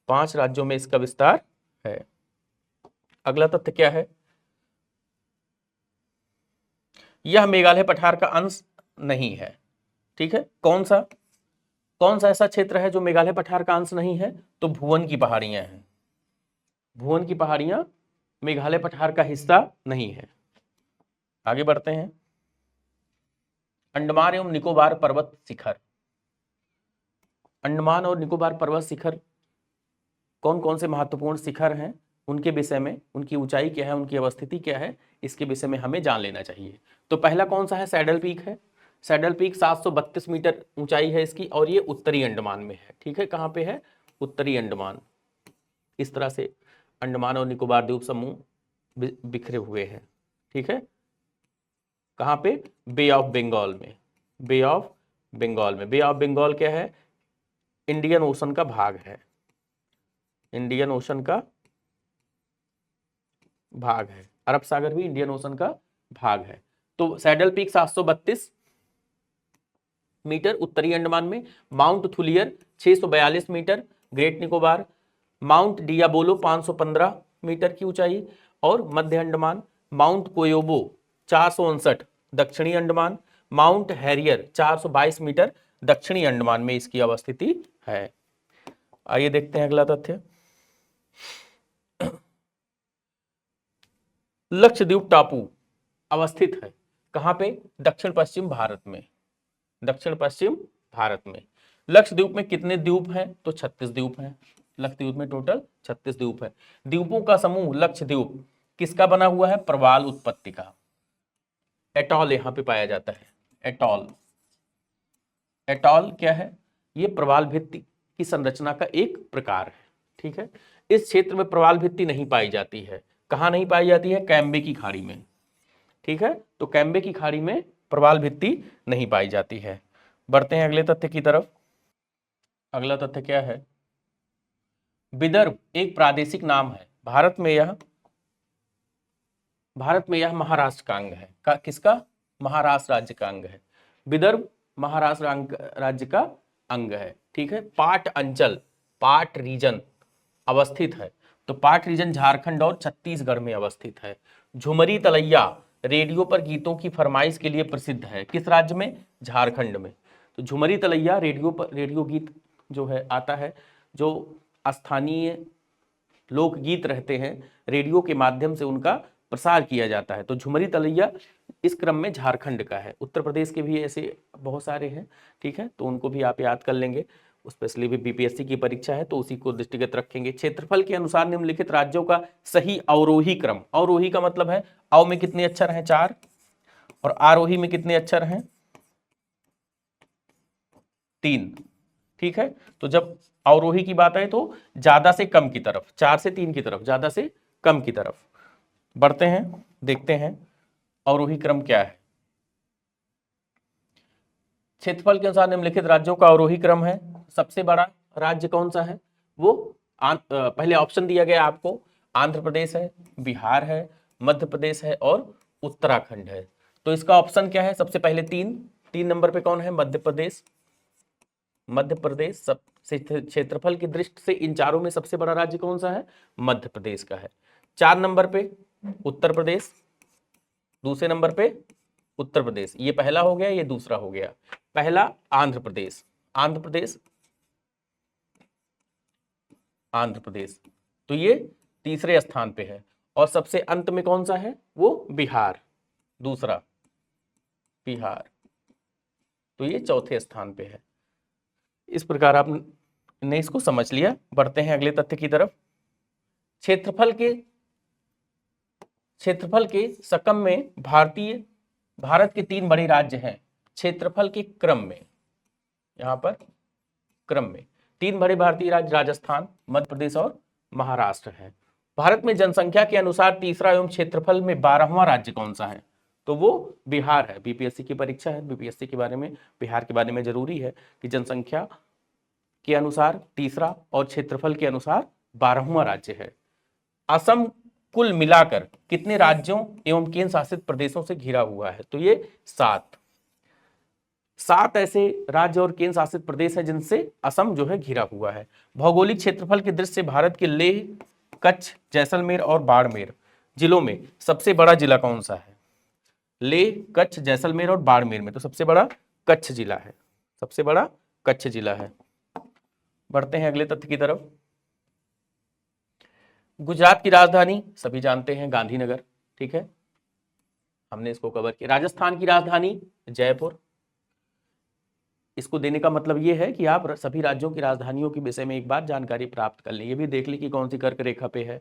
S1: 5 राज्यों में इसका विस्तार है। अगला तथ्य क्या है? यह मेघालय पठार का अंश नहीं है। ठीक है, कौन सा ऐसा क्षेत्र है जो मेघालय पठार का अंश नहीं है? तो भुवन की पहाड़ियां हैं। भुवन की पहाड़ियां मेघालय पठार का हिस्सा नहीं है। आगे बढ़ते हैं। अंडमान एवं निकोबार पर्वत शिखर। अंडमान और निकोबार पर्वत शिखर कौन कौन से महत्वपूर्ण शिखर हैं, उनके विषय में, उनकी ऊंचाई क्या है, उनकी अवस्थिति क्या है, इसके विषय में हमें जान लेना चाहिए। तो पहला कौन सा है? सैडल पीक है। सैडल पीक 732 मीटर ऊंचाई है इसकी और ये उत्तरी अंडमान में है। ठीक है, कहाँ पे है? उत्तरी अंडमान। इस तरह से अंडमान और निकोबार द्वीप समूह बिखरे हुए हैं। ठीक है, कहाँ पे? बे ऑफ बंगाल में। बे ऑफ बंगाल में। बे ऑफ बंगाल क्या है? इंडियन ओशन का भाग है। इंडियन ओशन का भाग है। अरब सागर भी इंडियन ओशन का भाग है। तो सैडल पीक 732 मीटर उत्तरी अंडमान में, Mount Thuillier 642 metre Great Nicobar, Mount Diavolo 515 metre की ऊंचाई और मध्य अंडमान, माउंट कोयोबो 459 दक्षिणी अंडमान, माउंट हैरियर 422 मीटर दक्षिणी अंडमान में इसकी अवस्थिति है। आइए देखते हैं अगला तथ्य। लक्षद्वीप टापू अवस्थित है कहां पे? दक्षिण पश्चिम भारत में। दक्षिण पश्चिम भारत में। लक्षद्वीप में कितने द्वीप हैं? तो 36 द्वीप हैं। लक्षद्वीप में टोटल 36 द्वीप है। द्वीपों का समूह लक्षद्वीप किसका बना हुआ है? प्रवाल उत्पत्ति का। एटॉल यहां पे पाया जाता है। एटॉल, एटॉल क्या है? ये प्रवाल भित्ति की संरचना का एक प्रकार है। ठीक है, इस क्षेत्र में प्रवाल भित्ति नहीं पाई जाती है। कहां नहीं पाई जाती है? कैम्बे की खाड़ी में। ठीक है, तो कैम्बे की खाड़ी में प्रवाल भित्ति नहीं पाई जाती है। बढ़ते हैं अगले तथ्य की तरफ। अगला तथ्य क्या है? विदर्भ एक प्रादेशिक नाम है। भारत में यह महाराष्ट्र का अंग है। किसका? महाराष्ट्र राज्य का अंग है। विदर्भ महाराष्ट्र राज्य का अंग है। ठीक है, पाट अंचल, पाट रीजन अवस्थित है। तो पाट रीजन झारखंड और छत्तीसगढ़ में अवस्थित है। झुमरी तलैया रेडियो पर गीतों की फरमाइश के लिए प्रसिद्ध है। किस राज्य में? झारखंड में। तो झुमरी तलैया रेडियो गीत जो है आता है, जो स्थानीय लोकगीत रहते हैं, रेडियो के माध्यम से उनका प्रसार किया जाता है। तो झुमरी तलैया इस क्रम में झारखंड का है। उत्तर प्रदेश के भी ऐसे बहुत सारे हैं। ठीक है, तो उनको भी आप याद कर लेंगे। स्पेशली भी बीपीएससी की परीक्षा है तो उसी को दृष्टिगत रखेंगे। क्षेत्रफल के अनुसार निम्नलिखित राज्यों का सही अवरोही क्रम। अवरोही का मतलब है अव में कितने अक्षर हैं? 4, और आरोही में कितने अक्षर हैं? 3। ठीक है, तो जब अवरोही की बात आए तो ज्यादा से कम की तरफ, 4 से 3 की तरफ, ज्यादा से कम की तरफ। बढ़ते हैं, देखते हैं अवरोही क्रम क्या है। क्षेत्रफल के अनुसार निम्नलिखित राज्यों का अवरोही क्रम है। सबसे बड़ा राज्य कौन सा है? वो पहले ऑप्शन दिया गया आपको, आंध्र प्रदेश है, बिहार है, मध्य प्रदेश है और उत्तराखंड है। तो इसका ऑप्शन क्या है? सबसे पहले 3 नंबर पे कौन है? मध्य प्रदेश। मध्य प्रदेश सबसे क्षेत्रफल की दृष्टि से इन चारों में सबसे बड़ा राज्य कौन सा है? मध्य प्रदेश का है। 4 नंबर पे उत्तर प्रदेश, दूसरे नंबर पे उत्तर प्रदेश। ये पहला हो गया, ये दूसरा हो गया। पहला आंध्र प्रदेश, आंध्र प्रदेश, आंध्र प्रदेश, तो ये तीसरे स्थान पे है। और सबसे अंत में कौन सा है? वो बिहार, दूसरा बिहार, तो ये चौथे स्थान पे है। इस प्रकार आपने इसको समझ लिया। बढ़ते हैं अगले तथ्य की तरफ। क्षेत्रफल के सकम में भारत के 3 बड़े राज्य हैं। क्षेत्रफल के क्रम में, यहां पर क्रम में तीन बड़े भारतीय राज्य राजस्थान, मध्य प्रदेश और महाराष्ट्र है। भारत में जनसंख्या के अनुसार तीसरा एवं क्षेत्रफल में 12वां राज्य कौन सा है? तो वो बिहार है। बीपीएससी की परीक्षा है, बीपीएससी के बारे में, बिहार के बारे में जरूरी है कि जनसंख्या के अनुसार तीसरा और क्षेत्रफल के अनुसार 12वां राज्य है। असम कुल मिलाकर कितने राज्यों एवं केंद्र शासित प्रदेशों से घिरा हुआ है? तो ये 7 ऐसे राज्य और केंद्र शासित प्रदेश हैं जिनसे असम जो है घिरा हुआ है। भौगोलिक क्षेत्रफल की दृष्टि से भारत के लेह, कच्छ, जैसलमेर और बाड़मेर जिलों में सबसे बड़ा जिला कौन सा है? लेह, कच्छ, जैसलमेर और बाड़मेर में तो सबसे बड़ा कच्छ जिला है, सबसे बड़ा कच्छ जिला है। बढ़ते हैं अगले तथ्य की तरफ। गुजरात की राजधानी सभी जानते हैं गांधीनगर, ठीक है, हमने इसको कवर किया। राजस्थान की राजधानी जयपुर। इसको देने का मतलब ये है कि आप सभी राज्यों की राजधानियों के विषय में एक बार जानकारी प्राप्त कर लें। ये भी देख लें कि कौन सी कर्क रेखा पे है,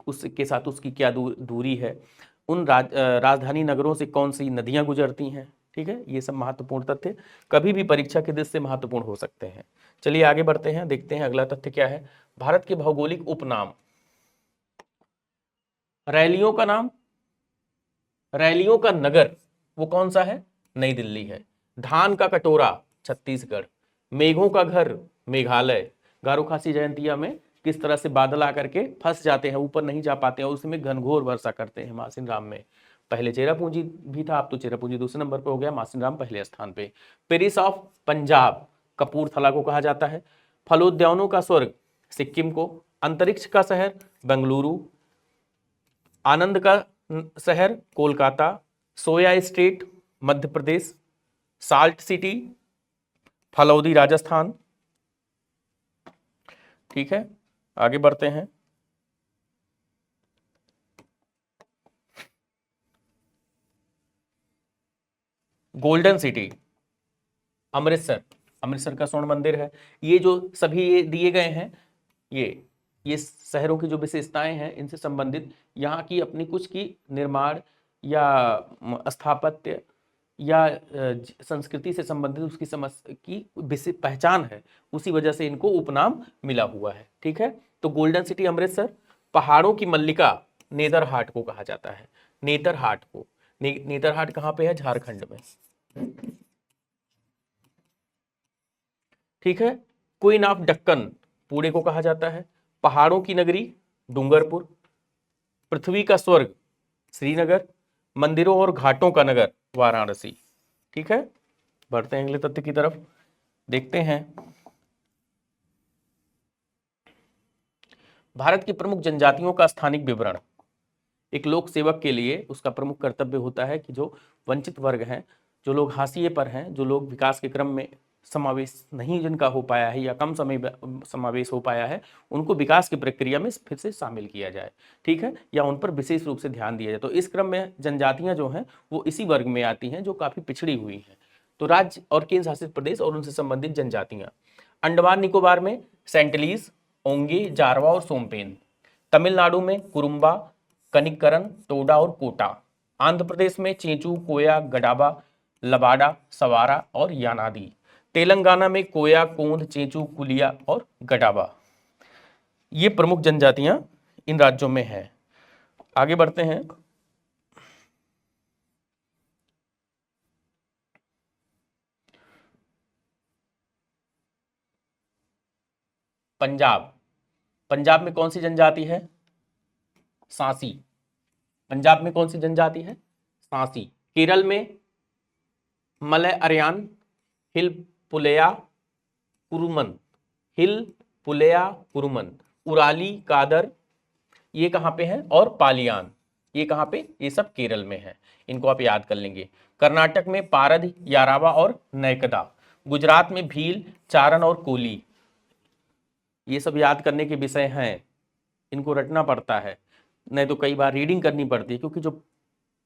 S1: उसके साथ उसकी क्या दूरी है, उन राजधानी नगरों से कौन सी नदियां गुजरती हैं, ठीक है। ये सब महत्वपूर्ण तथ्य कभी भी परीक्षा के दृष्टि से महत्वपूर्ण हो सकते हैं। चलिए आगे बढ़ते हैं, देखते हैं अगला तथ्य क्या है। भारत के भौगोलिक उपनाम। रैलियों का नाम, रैलियों का नगर वो कौन सा है? नई दिल्ली है। धान का कटोरा छत्तीसगढ़। मेघों का घर मेघालय। गारो खासी जयंतिया में किस तरह से बादल आकर के फंस जाते हैं, ऊपर नहीं जा पाते हैं, उसमें घनघोर वर्षा करते हैं मासिन राम में। पहले चेरापूंजी भी था, अब तो चेरापूंजी दूसरे नंबर पर हो गया, मासिन राम पहले स्थान पे। पेरिस ऑफ पंजाब कपूरथला को कहा जाता है। फलोद्यानों का स्वर्ग सिक्किम को। अंतरिक्ष का शहर बेंगलुरु। आनंद का शहर Kolkata. Soya state Madhya Pradesh. Salt city Phalodi Rajasthan, ठीक है। आगे बढ़ते हैं। गोल्डन सिटी अमृतसर, अमृतसर का स्वर्ण मंदिर है। ये जो सभी ये दिए गए हैं, ये शहरों की जो विशेषताएं हैं इनसे संबंधित यहाँ की अपनी कुछ की निर्माण या स्थापत्य या संस्कृति से संबंधित उसकी समस्या की पहचान है, उसी वजह से इनको उपनाम मिला हुआ है, ठीक है। तो गोल्डन सिटी अमृतसर। पहाड़ों की मल्लिका नेतरहाट को कहा जाता है। नेतरहाट को, नेतरहाट कहाँ पे है? झारखंड में, ठीक है। क्वीन ऑफ दक्कन पुणे को कहा जाता है। पहाड़ों की नगरी डूंगरपुर। पृथ्वी का स्वर्ग श्रीनगर। मंदिरों और घाटों का नगर वाराणसी, ठीक है। बढ़ते हैं अगले तथ्य की तरफ, देखते हैं। भारत की प्रमुख जनजातियों का स्थानिक विवरण। एक लोक सेवक के लिए उसका प्रमुख कर्तव्य होता है कि जो वंचित वर्ग हैं, जो लोग हाशिए पर हैं, जो लोग विकास के क्रम में समावेश नहीं जिनका हो पाया है या कम समय समावेश हो पाया है, उनको विकास की प्रक्रिया में फिर से शामिल किया जाए, ठीक है, या उन पर विशेष रूप से ध्यान दिया जाए। तो इस क्रम में जनजातियां जो हैं वो इसी वर्ग में आती हैं जो काफ़ी पिछड़ी हुई हैं। तो राज्य और केंद्र शासित प्रदेश और उनसे संबंधित जनजातियां। अंडमान निकोबार में सेंटलीज, ओंगे, जारवा और सोमपेन। तमिलनाडु में कुरुम्बा, कनिकरन, टोडा और कोटा। आंध्र प्रदेश में चेंचू, कोया, गडाबा, लबाडा, सवारा और यानादी। तेलंगाना में कोया, कोंद, चेंचू, कुलिया और गडाबा। ये प्रमुख जनजातियां इन राज्यों में हैं। आगे बढ़ते हैं। पंजाब, पंजाब में कौन सी जनजाति है? सांसी। पंजाब में कौन सी जनजाति है? सांसी। केरल में मलय अरयान, हिल पुलेया कुरुमन, हिल पुलेया कुरुमन। उराली, कादर, ये कहाँ पे है? और पालियान, ये कहाँ पे? ये सब केरल में है, इनको आप याद कर लेंगे। कर्नाटक में पारद, यारावा और नैकदा। गुजरात में भील, चारण और कोली। ये सब याद करने के विषय हैं, इनको रटना पड़ता है, नहीं तो कई बार रीडिंग करनी पड़ती है, क्योंकि जो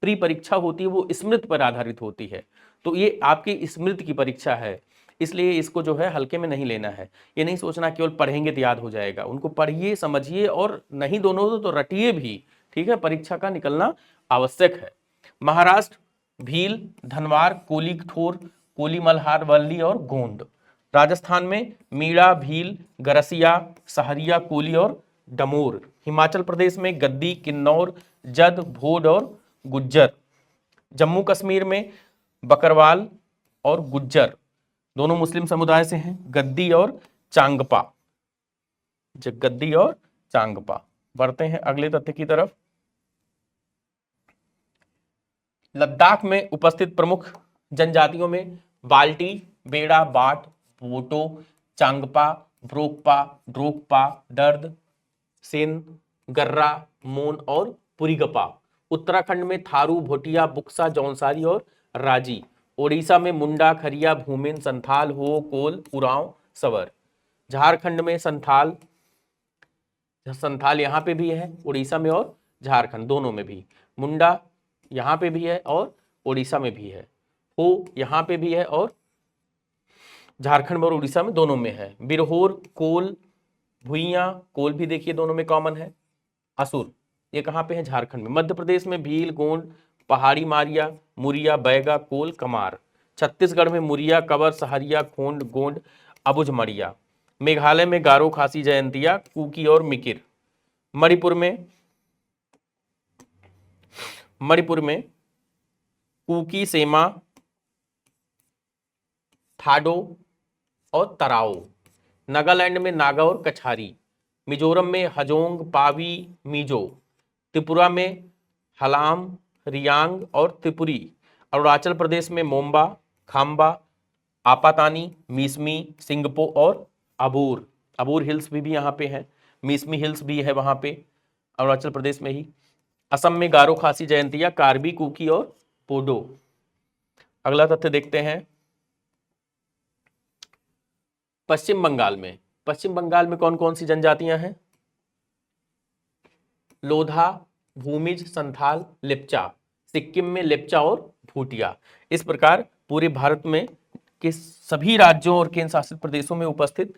S1: प्री परीक्षा होती है वो स्मृति पर आधारित होती है। तो ये आपकी स्मृति की परीक्षा है, इसलिए इसको जो है हल्के में नहीं लेना है। ये नहीं सोचना केवल पढ़ेंगे तो याद हो जाएगा, उनको पढ़िए, समझिए और नहीं दोनों तो रटिए भी, ठीक है। परीक्षा का निकलना आवश्यक है। महाराष्ट्र भील, धनवार, कोली ठोर, कोली मल्हार, वल्ली और गोंड। राजस्थान में मीणा, भील, गरसिया, सहरिया, कोली और डमोर। हिमाचल प्रदेश में गद्दी, किन्नौर, जद, भोड और गुज्जर। जम्मू कश्मीर में बकरवाल और गुज्जर, दोनों मुस्लिम समुदाय से हैं, गद्दी और चांगपा। गद्दी और चांगपा। बढ़ते हैं अगले तथ्य की तरफ। लद्दाख में उपस्थित प्रमुख जनजातियों में बाल्टी, बेड़ा, बाट, बोटो, चांगपा, ब्रोकपा, ड्रोकपा, दर्द, सेन, गर्रा, मोन और पुरिगपा। उत्तराखंड में थारू, भोटिया, बुक्सा, जौनसारी और राजी। ओडिशा में मुंडा, खरिया, भूमिन, संथाल, हो, कोल, उरांव, सवर। झारखंड में संथाल, संथाल यहाँ पे भी है, उड़ीसा में और झारखंड दोनों में भी। मुंडा यहाँ पे भी है और उड़ीसा में भी है। हो यहाँ पे भी है और झारखंड और उड़ीसा में दोनों में है। बिरहोर, कोल, भुइयां, कोल भी देखिए दोनों में कॉमन है। असुर ये कहाँ पे है? झारखंड में। मध्य प्रदेश में भील, गोंड, पहाड़ी मारिया, मुरिया, बैगा, कोल, कमार। छत्तीसगढ़ में मुरिया, कवर, सहरिया, खोंड, गोंड, अबुझ, मड़िया। मेघालय में गारो, खासी, जयंतिया, कुकी और मिकिर। मणिपुर में कुकी, सेमा, थाडो और तराओ। नागालैंड में नागा और कछारी। मिजोरम में हजोंग, पावी, मिजो। त्रिपुरा में हलाम, रियांग और त्रिपुरी। अरुणाचल प्रदेश में मोम्बा, खाम्बा, आपातानी, मिसमी, सिंगपो और अबूर। अबूर हिल्स भी यहाँ पे है, मिसमी हिल्स भी है वहां पे अरुणाचल प्रदेश में ही। असम में गारो, खासी, जयंतिया, कार्बी, कुकी और पोडो। अगला तथ्य देखते हैं। पश्चिम बंगाल में कौन कौन सी जनजातियां हैं? लोधा, भूमिज, संथाल, लेप्चा। सिक्किम में लेप्चा और भूटिया। इस प्रकार पूरे भारत में के सभी राज्यों और केंद्र शासित प्रदेशों में उपस्थित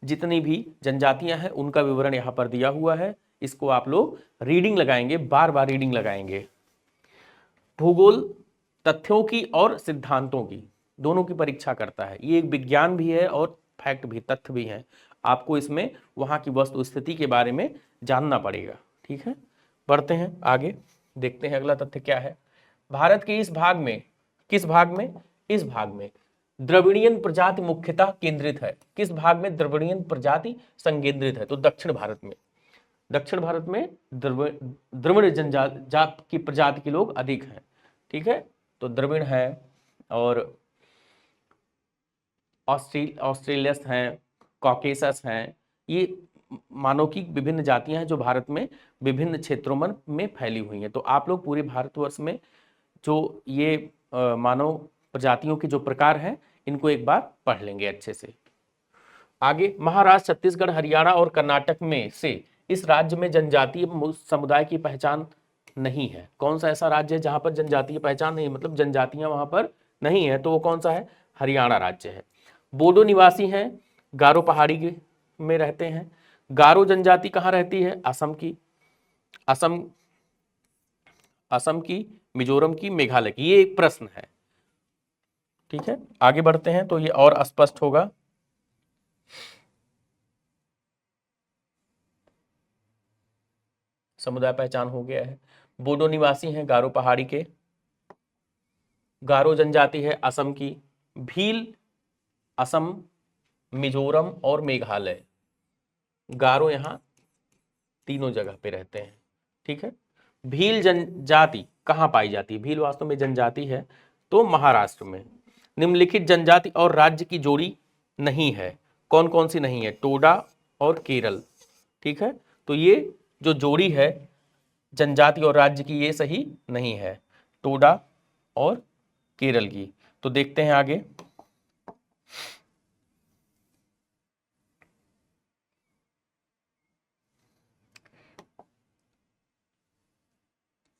S1: जितनी भी जनजातियां हैं उनका विवरण यहां पर दिया हुआ है। इसको आप लोग रीडिंग लगाएंगे, बार बार रीडिंग लगाएंगे। भूगोल तथ्यों की और सिद्धांतों की दोनों की परीक्षा करता है। ये एक विज्ञान भी है और फैक्ट भी, तथ्य भी है। आपको इसमें वहां की वस्तु स्थिति के बारे में जानना पड़ेगा। ठीक है, बढ़ते हैं आगे, देखते हैं अगला तथ्य क्या है। भारत के इस भाग में, किस भाग में? इस भाग में द्रविड़ियन प्रजाति मुख्यतः केंद्रित है। किस भाग में द्रविड़ियन प्रजाति संकेंद्रित है? तो दक्षिण भारत में। दक्षिण भारत में द्रविड़ जनजात की प्रजाति के लोग अधिक हैं। ठीक है, तो द्रविड़ है और ऑस्ट्रेलियस हैं, कॉकेसस हैं। ये मानव की विभिन्न जातियां हैं जो भारत में विभिन्न क्षेत्रों में फैली हुई हैं। तो आप लोग पूरे भारतवर्ष में जो ये मानव प्रजातियों के जो प्रकार हैं इनको एक बार पढ़ लेंगे अच्छे से। आगे, महाराष्ट्र, छत्तीसगढ़, हरियाणा और कर्नाटक में से इस राज्य में जनजातीय समुदाय की पहचान नहीं है। कौन सा ऐसा राज्य है जहां पर जनजातीय पहचान नहीं, मतलब जनजातियां वहां पर नहीं है? तो वो कौन सा है? हरियाणा राज्य है। बोडो निवासी हैं, गारो पहाड़ी में रहते हैं। गारो जनजाति कहाँ रहती है? असम की, असम की, मिजोरम की, मेघालय की। ये एक प्रश्न है। ठीक है, आगे बढ़ते हैं तो ये और स्पष्ट होगा। समुदाय पहचान हो गया है। बोडो निवासी हैं गारो पहाड़ी के। गारो जनजाति है असम की। भील असम, मिजोरम और मेघालय। गारो यहां तीनों जगह पे रहते हैं। ठीक है, भील जनजाति कहां पाई जाती है? भील वास्तव में जनजाति है तो महाराष्ट्र में। निम्नलिखित जनजाति और राज्य की जोड़ी नहीं है। कौन कौन सी नहीं है? टोडा और केरल। ठीक है, तो ये जो जोड़ी है जनजाति और राज्य की, ये सही नहीं है, टोडा और केरल की। तो देखते हैं आगे।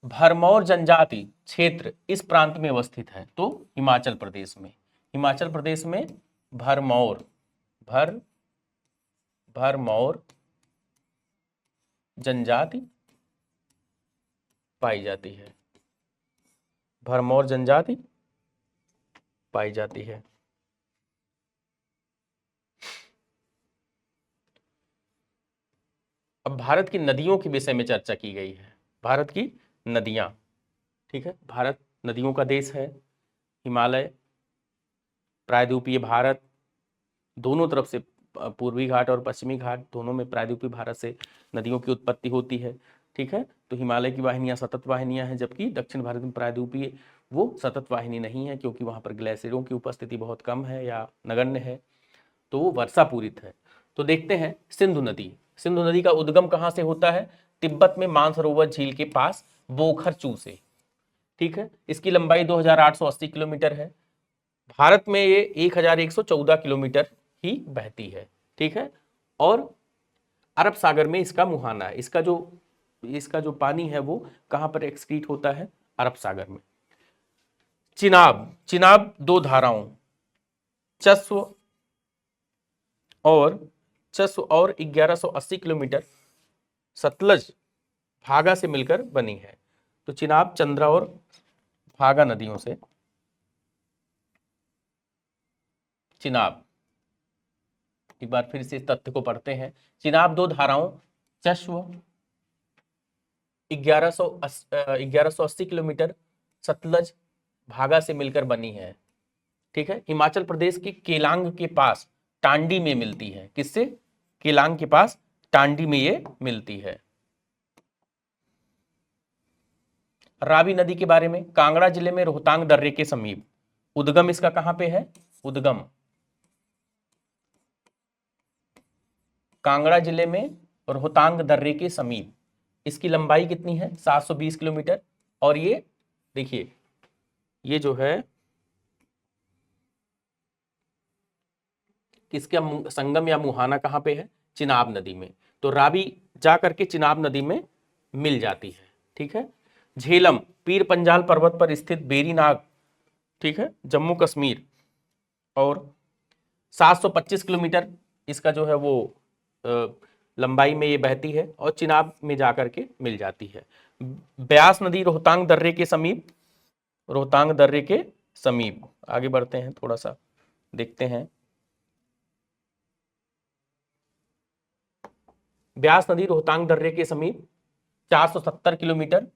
S1: भरमौर जनजाति क्षेत्र इस प्रांत में अवस्थित है, तो हिमाचल प्रदेश में। हिमाचल प्रदेश में भरमौर भरमौर जनजाति पाई जाती है। भरमौर जनजाति पाई जाती है। भारत की नदियों के विषय में चर्चा की गई है। भारत की नदियां, ठीक है, भारत नदियों का देश है। हिमालय, प्रायद्वीपीय भारत, दोनों तरफ से पूर्वी घाट और पश्चिमी घाट दोनों में प्रायद्वीपीय भारत से नदियों की उत्पत्ति होती है, ठीक है। तो हिमालय की वाहिनियां सतत वाहिनियां हैं, जबकि दक्षिण भारत में प्रायद्वीपीय वो सतत वाहिनी नहीं है, क्योंकि वहां पर ग्लेशियरों की उपस्थिति बहुत कम है या नगण्य है, तो वो वर्षा पूरित है। तो देखते हैं सिंधु नदी। सिंधु नदी का उद्गम कहाँ से होता है? तिब्बत में मानसरोवर झील के पास बोखरचू से, ठीक है। इसकी लंबाई 2880 किलोमीटर है। भारत में ये 1114 किलोमीटर ही बहती है, ठीक है। और अरब सागर में इसका मुहाना है। इसका जो पानी है वो कहां पर एक्सक्रीट होता है? अरब सागर में। चिनाब, चिनाब दो धाराओं चस्व और 1180 किलोमीटर सतलज भागा से मिलकर बनी है। तो चिनाब चंद्रा और भागा नदियों से चिनाब, एक बार फिर से इस तथ्य को पढ़ते हैं। चिनाब दो धाराओं चश्व 1180 किलोमीटर सतलज भागा से मिलकर बनी है, ठीक है। हिमाचल प्रदेश के केलांग के पास टांडी में मिलती है। किससे? केलांग के पास टांडी में ये मिलती है। रावी नदी के बारे में, कांगड़ा जिले में रोहतांग दर्रे के समीप, उद्गम इसका कहां पे है? उद्गम कांगड़ा जिले में रोहतांग दर्रे के समीप। इसकी लंबाई कितनी है? 720 किलोमीटर। और ये देखिए, ये जो है किसका संगम या मुहाना कहां पे है? चिनाब नदी में। तो रावी जा करके चिनाब नदी में मिल जाती है, ठीक है। झेलम पीर पंजाल पर्वत पर स्थित बेरीनाग, ठीक है, जम्मू कश्मीर, और 725 किलोमीटर इसका जो है वो लंबाई में ये बहती है और चिनाब में जाकर के मिल जाती है। ब्यास नदी रोहतांग दर्रे के समीप, रोहतांग दर्रे के समीप। आगे बढ़ते हैं, थोड़ा सा देखते हैं। ब्यास नदी रोहतांग दर्रे के समीप 470 किलोमीटर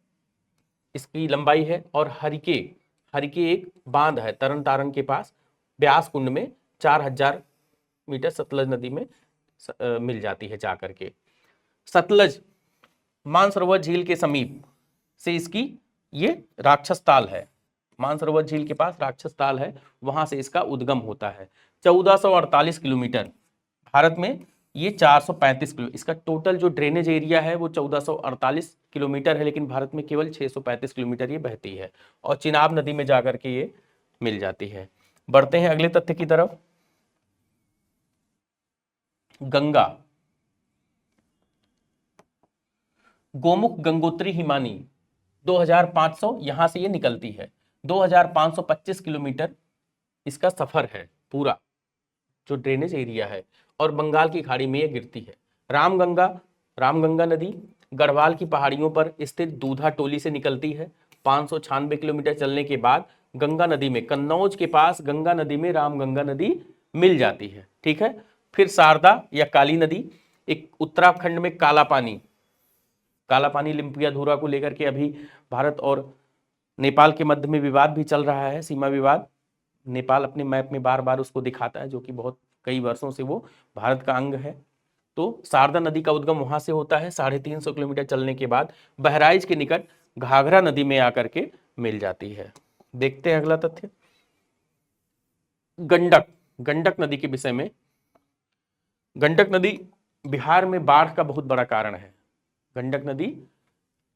S1: इसकी लंबाई है। और हरिके, हरिके एक बांध है तरन तारण के पास, ब्यास कुंड में 4000 मीटर सतलज नदी में मिल जाती है जाकर के। सतलज मानसरोवर झील के समीप से इसकी ये राक्षस ताल है। मानसरोवर झील के पास राक्षस ताल है, वहां से इसका उद्गम होता है। 1448 किलोमीटर, भारत में ये 435 किलो, इसका टोटल जो ड्रेनेज एरिया है वो 1448 किलोमीटर है, लेकिन भारत में केवल 635 किलोमीटर ये बहती है और चिनाब नदी में जाकर के ये मिल जाती है। बढ़ते हैं अगले तथ्य की तरफ। गंगा, गोमुख गंगोत्री हिमानी 2500 यहां से ये निकलती है। 2525 किलोमीटर इसका सफर है पूरा, जो ड्रेनेज एरिया है, और बंगाल की खाड़ी में ये गिरती है। रामगंगा नदी गढ़वाल की पहाड़ियों पर स्थित दूधा टोली से निकलती है। 596 किलोमीटर चलने के बाद गंगा नदी में, कन्नौज के पास गंगा नदी में रामगंगा नदी मिल जाती है, ठीक है। फिर शारदा या काली नदी, एक उत्तराखंड में काला पानी लिम्पियाधुरा को लेकर के अभी भारत और नेपाल के मध्य में विवाद भी चल रहा है, सीमा विवाद। नेपाल अपने मैप में बार बार उसको दिखाता है, जो कि बहुत कई वर्षों से वो भारत का अंग है। तो शारदा नदी का उद्गम वहां से होता है। 350 किलोमीटर चलने के बाद बहराइच के निकट घाघरा नदी में आकर के मिल जाती है। देखते हैं अगला तथ्य, गंडक नदी के विषय में। गंडक नदी बिहार में बाढ़ का बहुत बड़ा कारण है। गंडक नदी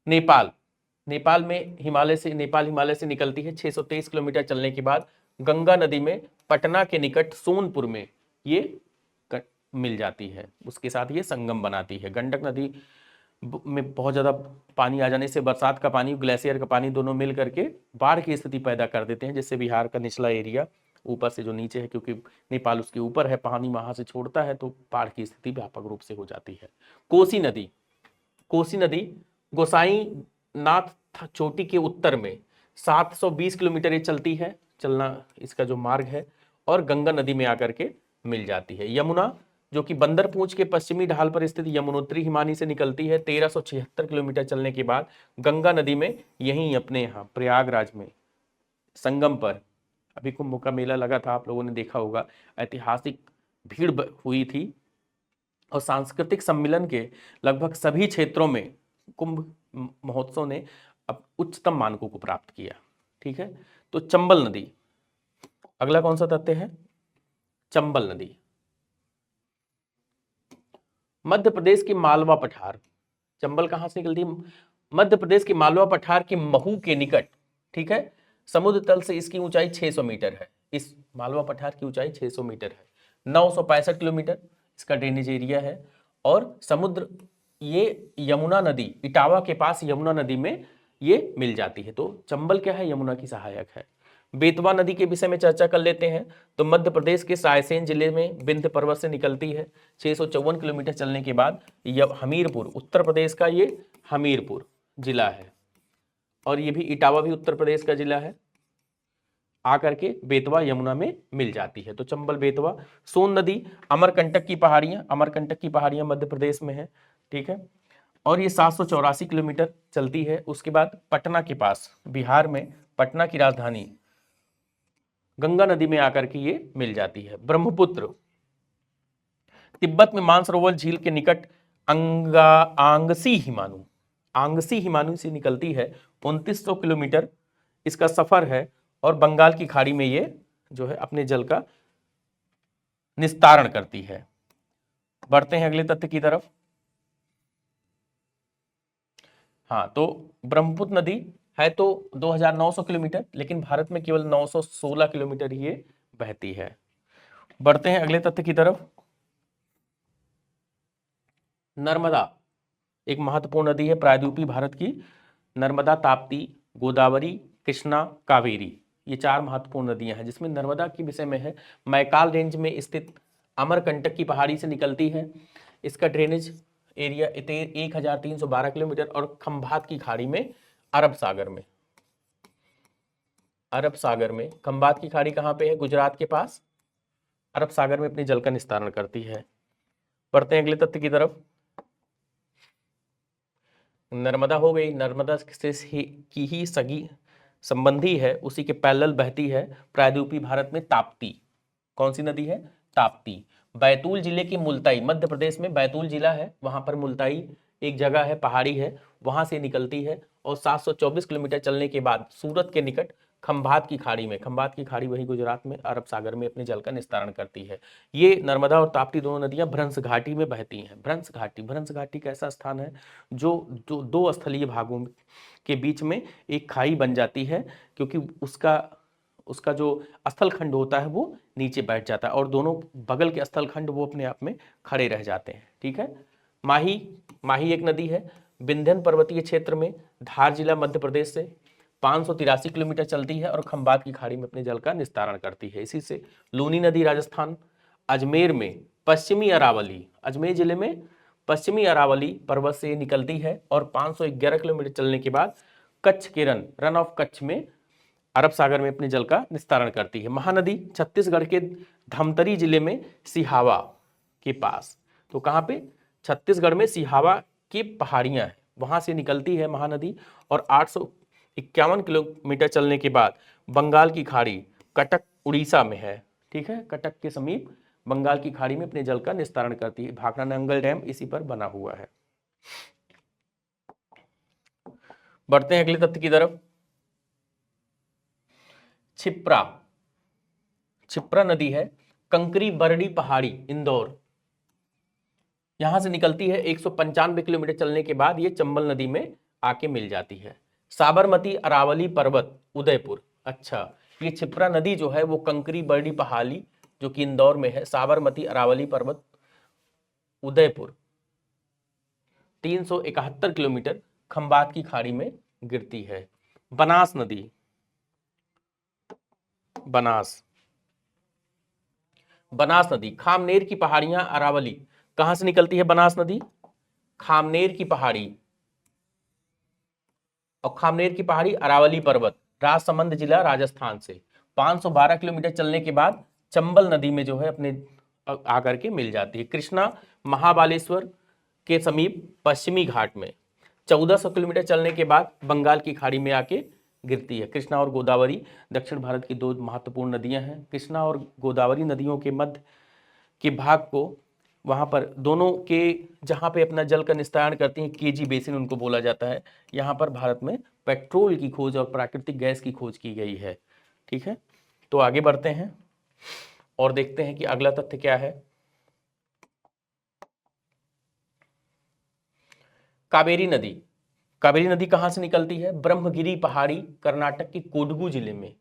S1: नेपाल में हिमालय से निकलती है। 623 किलोमीटर चलने के बाद गंगा नदी में पटना के निकट सोनपुर में ये मिल जाती है, उसके साथ ये संगम बनाती है। गंडक नदी में बहुत ज़्यादा पानी आ जाने से बरसात का पानी, ग्लेशियर का पानी दोनों मिल करके बाढ़ की स्थिति पैदा कर देते हैं, जिससे बिहार का निचला एरिया ऊपर से जो नीचे है, क्योंकि नेपाल उसके ऊपर है, पानी वहाँ से छोड़ता है, तो बाढ़ की स्थिति व्यापक रूप से हो जाती है। कोसी नदी गोसाईनाथ चोटी के उत्तर में 720 किलोमीटर ये चलती है, चलना इसका जो मार्ग है, और गंगा नदी में आकर के मिल जाती है। यमुना जो कि बंदरपूंछ के पश्चिमी ढाल पर स्थित यमुनोत्री हिमानी से निकलती है। 1376 किलोमीटर चलने के बाद गंगा नदी में यहीं अपने यहाँ प्रयागराज में संगम पर अभी कुंभ का मेला लगा था, आप लोगों ने देखा होगा, ऐतिहासिक भीड़ हुई थी और सांस्कृतिक सम्मेलन के लगभग सभी क्षेत्रों में कुंभ महोत्सव ने अब उच्चतम मानकों को प्राप्त किया। ठीक है, तो चंबल नदी, अगला कौन सा तथ्य है? चंबल नदी मध्य प्रदेश के मालवा पठार, चंबल कहां से निकलती है? मध्य प्रदेश के मालवा पठार के महू के निकट, ठीक है, समुद्र तल से इसकी ऊंचाई 600 मीटर है। इस मालवा पठार की ऊंचाई 600 मीटर है, 965 किलोमीटर इसका ड्रेनेज एरिया है। और समुद्र, ये यमुना नदी, इटावा के पास यमुना नदी में ये मिल जाती है। तो चंबल क्या है? यमुना की सहायक है। बेतवा नदी के विषय में चर्चा कर लेते हैं। तो मध्य प्रदेश के रायसेन जिले में विंध्य पर्वत से निकलती है। 654 किलोमीटर चलने के बाद हमीरपुर, उत्तर प्रदेश का ये हमीरपुर जिला है, और ये भी इटावा भी उत्तर प्रदेश का जिला है, आकर के बेतवा यमुना में मिल जाती है। तो चंबल, बेतवा। सोन नदी अमरकंटक की पहाड़ियां, अमरकंटक की पहाड़ियां मध्य प्रदेश में है। ठीक है, और ये 784 किलोमीटर चलती है। उसके बाद पटना के पास, बिहार में पटना की राजधानी, गंगा नदी में आकर के ये मिल जाती है। ब्रह्मपुत्र तिब्बत में मानसरोवर झील के निकट आंगसी हिमालू, आंगसी हिमालू से निकलती है। 2900 किलोमीटर इसका सफर है, और बंगाल की खाड़ी में ये जो है अपने जल का निस्तारण करती है। बढ़ते हैं अगले तथ्य की तरफ। हाँ, तो ब्रह्मपुत्र नदी है तो 2900 किलोमीटर, लेकिन भारत में केवल 916 किलोमीटर ही ये बहती है। बढ़ते हैं अगले तथ्य की तरफ। नर्मदा एक महत्वपूर्ण नदी है प्रायद्वीपीय भारत की। नर्मदा, ताप्ती, गोदावरी, कृष्णा, कावेरी, ये 4 महत्वपूर्ण नदियां हैं, जिसमें नर्मदा के विषय में है, मैकाल रेंज में स्थित अमरकंटक की पहाड़ी से निकलती है। इसका ड्रेनेज एरिया 1312 किलोमीटर, और खंभात की खाड़ी में, अरब सागर में, अरब सागर में, खंभात की खाड़ी कहाँ पे है? गुजरात के पास, अरब सागर में अपने जल का निस्तारण करती है। बढ़ते हैं अगले तथ्य की तरफ। नर्मदा हो गई, नर्मदा से की ही सगी संबंधी है, उसी के पैरेलल बहती है प्रायद्वीपीय भारत में ताप्ती। कौन सी नदी है? ताप्ती। बैतूल जिले की मुल्ताई, मध्य प्रदेश में बैतूल जिला है, वहां पर मुल्ताई एक जगह है, पहाड़ी है, वहां से निकलती है, और 724 किलोमीटर चलने के बाद सूरत के निकट खंभात की खाड़ी में, खंभात की खाड़ी वही गुजरात में, अरब सागर में अपने जल का निस्तारण करती है। ये नर्मदा और ताप्ती दोनों नदियां भ्रंश घाटी में बहती हैं। भ्रंश घाटी, भ्रंश घाटी का ऐसा स्थान है जो दो स्थलीय भागों के बीच में एक खाई बन जाती है, क्योंकि उसका जो स्थल खंड होता है वो नीचे बैठ जाता है, और दोनों बगल के स्थल खंड वो अपने आप में खड़े रह जाते हैं। ठीक है, माही, माही एक नदी है, विंध्यन पर्वतीय क्षेत्र में, धार जिला मध्य प्रदेश से 583 किलोमीटर चलती है, और खंभात की खाड़ी में अपने जल का निस्तारण करती है। इसी से लूनी नदी राजस्थान, अजमेर में पश्चिमी अरावली, अजमेर जिले में पश्चिमी अरावली पर्वत से निकलती है, और 511 किलोमीटर चलने के बाद कच्छ के रन ऑफ कच्छ में, अरब सागर में अपने जल का निस्तारण करती है। महानदी छत्तीसगढ़ के धमतरी जिले में सिहावा के पास, तो कहाँ पे? छत्तीसगढ़ में सिहावा की पहाड़ियां हैं, वहां से निकलती है महानदी, और 851 किलोमीटर चलने के बाद बंगाल की खाड़ी, कटक उड़ीसा में है। ठीक है, कटक के समीप बंगाल की खाड़ी में अपने जल का निस्तारण करती है। भाखड़ा नंगल डैम इसी पर बना हुआ है। बढ़ते हैं अगले तथ्य की तरफ। छिप्रा, छिप्रा नदी है, कंकरी बरडी पहाड़ी, इंदौर, यहां से निकलती है। 195 किलोमीटर चलने के बाद ये चंबल नदी में आके मिल जाती है। साबरमती अरावली पर्वत, उदयपुर, अच्छा, ये छिप्रा नदी जो है वो कंकरी बरडी पहाड़ी जो कि इंदौर में है, साबरमती अरावली पर्वत, उदयपुर, 371 किलोमीटर खंभात की खाड़ी में गिरती है। बनास नदी, बनास, बनास नदी खामनेर की पहाड़ियां, अरावली, कहां से निकलती है बनास नदी? खामनेर की पहाड़ी, और खामनेर की पहाड़ी अरावली पर्वत, राजसमंद जिला राजस्थान से 512 किलोमीटर चलने के बाद चंबल नदी में जो है अपने आकर के मिल जाती है। कृष्णा महाबालेश्वर के समीप पश्चिमी घाट में 1400 किलोमीटर चलने के बाद बंगाल की खाड़ी में आके गिरती है। कृष्णा और गोदावरी दक्षिण भारत की दो महत्वपूर्ण नदियां हैं। कृष्णा और गोदावरी नदियों के मध्य के भाग को वहाँ पर दोनों के जहाँ पे अपना जल का निस्तारण करती हैं केजी बेसिन उनको बोला जाता है। यहाँ पर भारत में पेट्रोल की खोज और प्राकृतिक गैस की खोज की गई है। ठीक है, तो आगे बढ़ते हैं और देखते हैं कि अगला तथ्य क्या है। कावेरी नदी, कावेरी नदी कहाँ से निकलती है? ब्रह्मगिरी पहाड़ी कर्नाटक के कोडगु जिले में।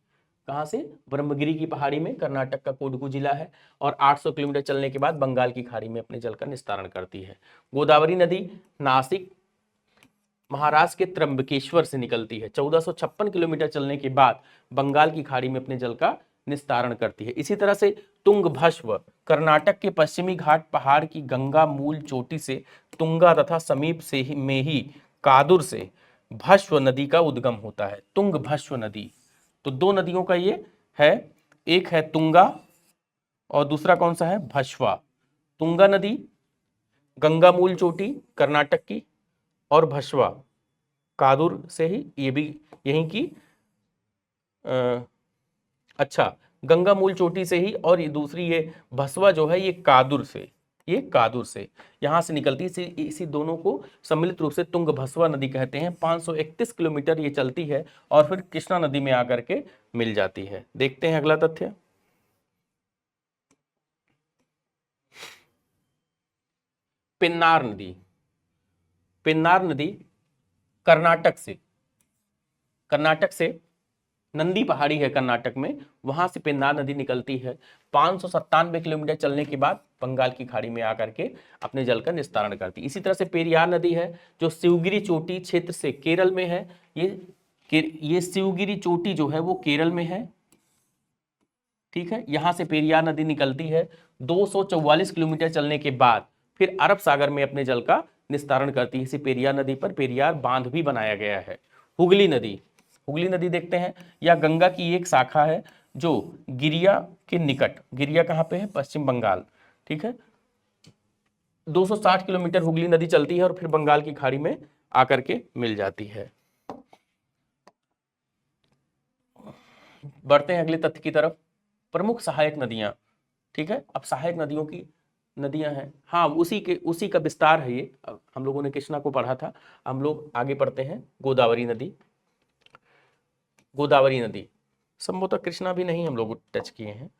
S1: कहाँ से? ब्रह्मगिरी की पहाड़ी में, कर्नाटक का कोडगु जिला है। और 800 किलोमीटर चलने के बाद बंगाल की खाड़ी में अपने जल का निस्तारण करती है। गोदावरी नदी नासिक महाराष्ट्र के त्र्यंबकेश्वर से निकलती है। 1456 किलोमीटर चलने के बाद बंगाल की खाड़ी में अपने जल का निस्तारण करती है। इसी तरह से तुंगभस्व कर्नाटक के पश्चिमी घाट पहाड़ की गंगा मूल चोटी से तुंगा तथा समीप से ही में ही कादुर से भस्व नदी का उद्गम होता है। तुंगभस्व नदी, तो दो नदियों का ये है, एक है तुंगा और दूसरा कौन सा है? भस्वा। तुंगा नदी गंगा मूल चोटी कर्नाटक की और भस्वा कादुर से ही, ये भी यहीं की अच्छा गंगा मूल चोटी से ही, और ये दूसरी ये भस्वा जो है ये कादुर से, ये कादुर से यहां से निकलती है। इसी दोनों को सम्मिलित रूप से तुंग भस्वा नदी कहते हैं। 531 किलोमीटर ये चलती है और फिर कृष्णा नदी में आकर के मिल जाती है। देखते हैं अगला तथ्य। पेन्नार नदी, पेन्नार नदी कर्नाटक से नंदी पहाड़ी है कर्नाटक में, वहां से पेन्नार नदी निकलती है। 597 किलोमीटर चलने के बाद बंगाल की खाड़ी में आकर के अपने जल का निस्तारण करती है। इसी तरह से पेरियार नदी है जो शिवगिरी चोटी क्षेत्र से केरल में है। ये शिवगिरी चोटी जो है वो केरल में है। ठीक है, यहां से पेरियार नदी निकलती है। 244 किलोमीटर चलने के बाद फिर अरब सागर में अपने जल का निस्तारण करती है। इसी पेरियार नदी पर पेरियार बांध भी बनाया गया है। हुगली नदी, हुगली नदी देखते हैं, यह गंगा की एक शाखा है जो गिरिया के निकट, गिरिया कहाँ पे है? पश्चिम बंगाल। ठीक है, 260 किलोमीटर हुगली नदी चलती है और फिर बंगाल की खाड़ी में आकर के मिल जाती है। बढ़ते हैं अगले तथ्य की तरफ। प्रमुख सहायक नदियां। ठीक है, अब सहायक नदियों की नदियां हैं, हाँ उसी का विस्तार है ये। हम लोगों ने कृष्णा को पढ़ा था, हम लोग आगे पढ़ते हैं। गोदावरी नदी, गोदावरी नदी संभवतः कृष्णा भी नहीं हम लोग टच किए हैं,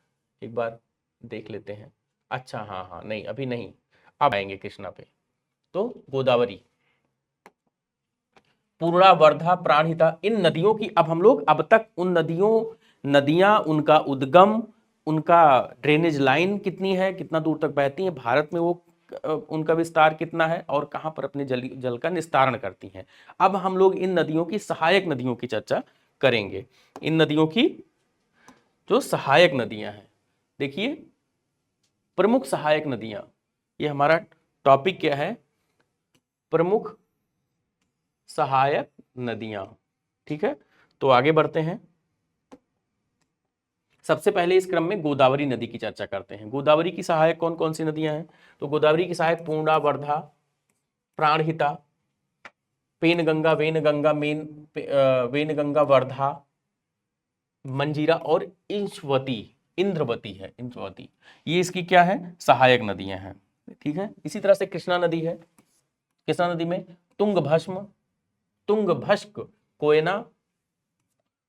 S1: एक बार देख लेते हैं। अच्छा हाँ नहीं अभी नहीं, अब आएंगे कृष्णा पे। तो गोदावरी, पूर्णा, वर्धा, प्राणहिता, इन नदियों की अब हम लोग अब तक उन नदियां उनका उद्गम, उनका ड्रेनेज लाइन कितनी है, कितना दूर तक बहती हैं, भारत में वो उनका विस्तार कितना है और कहां पर अपने जल का निस्तारण करती हैं। अब हम लोग इन नदियों की सहायक नदियों की चर्चा करेंगे। इन नदियों की जो सहायक नदियां हैं, देखिए प्रमुख सहायक नदियां, ये हमारा टॉपिक क्या है? प्रमुख सहायक नदियां। ठीक है, तो आगे बढ़ते हैं। सबसे पहले इस क्रम में गोदावरी नदी की चर्चा करते हैं। गोदावरी की सहायक कौन कौन सी नदियां हैं? तो गोदावरी की सहायक पूर्णा, वर्धा, प्राणहिता, पेनगंगा, वेनगंगा, वेनगंगा, वर्धा, मंजीरा और इंद्रवती है, इंद्रवती, ये इसकी क्या है? सहायक नदियां हैं। ठीक है, इसी तरह से कृष्णा नदी है। कृष्णा नदी में तुंगभस्क, कोयना,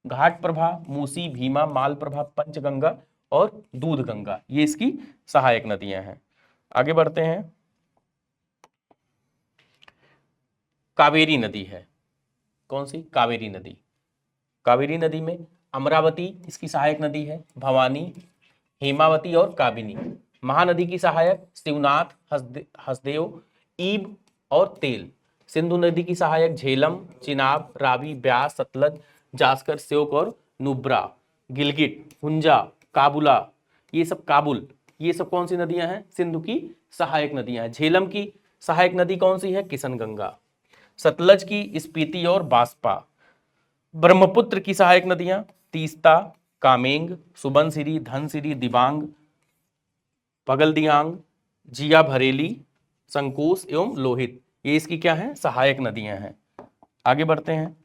S1: घाट प्रभा, मूसी, भीमा, माल प्रभा, पंचगंगा और दूध गंगा, ये इसकी सहायक नदियां हैं। आगे बढ़ते हैं। कावेरी नदी है, कौन सी? कावेरी नदी। कावेरी नदी में अमरावती इसकी सहायक नदी है, भवानी, हेमावती और काबिनी। महानदी की सहायक शिवनाथ, हसदेव, ईब और तेल। सिंधु नदी की सहायक झेलम, चिनाब, रावी, ब्यास, सतलज, जास्कर, श्योक और नुब्रा, गिलगिट, हुंजा, काबुला, ये सब कौन सी नदियां हैं? सिंधु की सहायक नदियां हैं। झेलम की सहायक नदी कौन सी है? किशनगंगा। सतलज की स्पीति और बास्पा। ब्रह्मपुत्र की सहायक नदियां तीस्ता, कामेंग, सुबनसिरी, धनसिरी, दिबांग, पगलदियांग, जिया भरेली, संकोस एवं लोहित, ये इसकी क्या है, सहायक नदियां हैं। आगे बढ़ते हैं।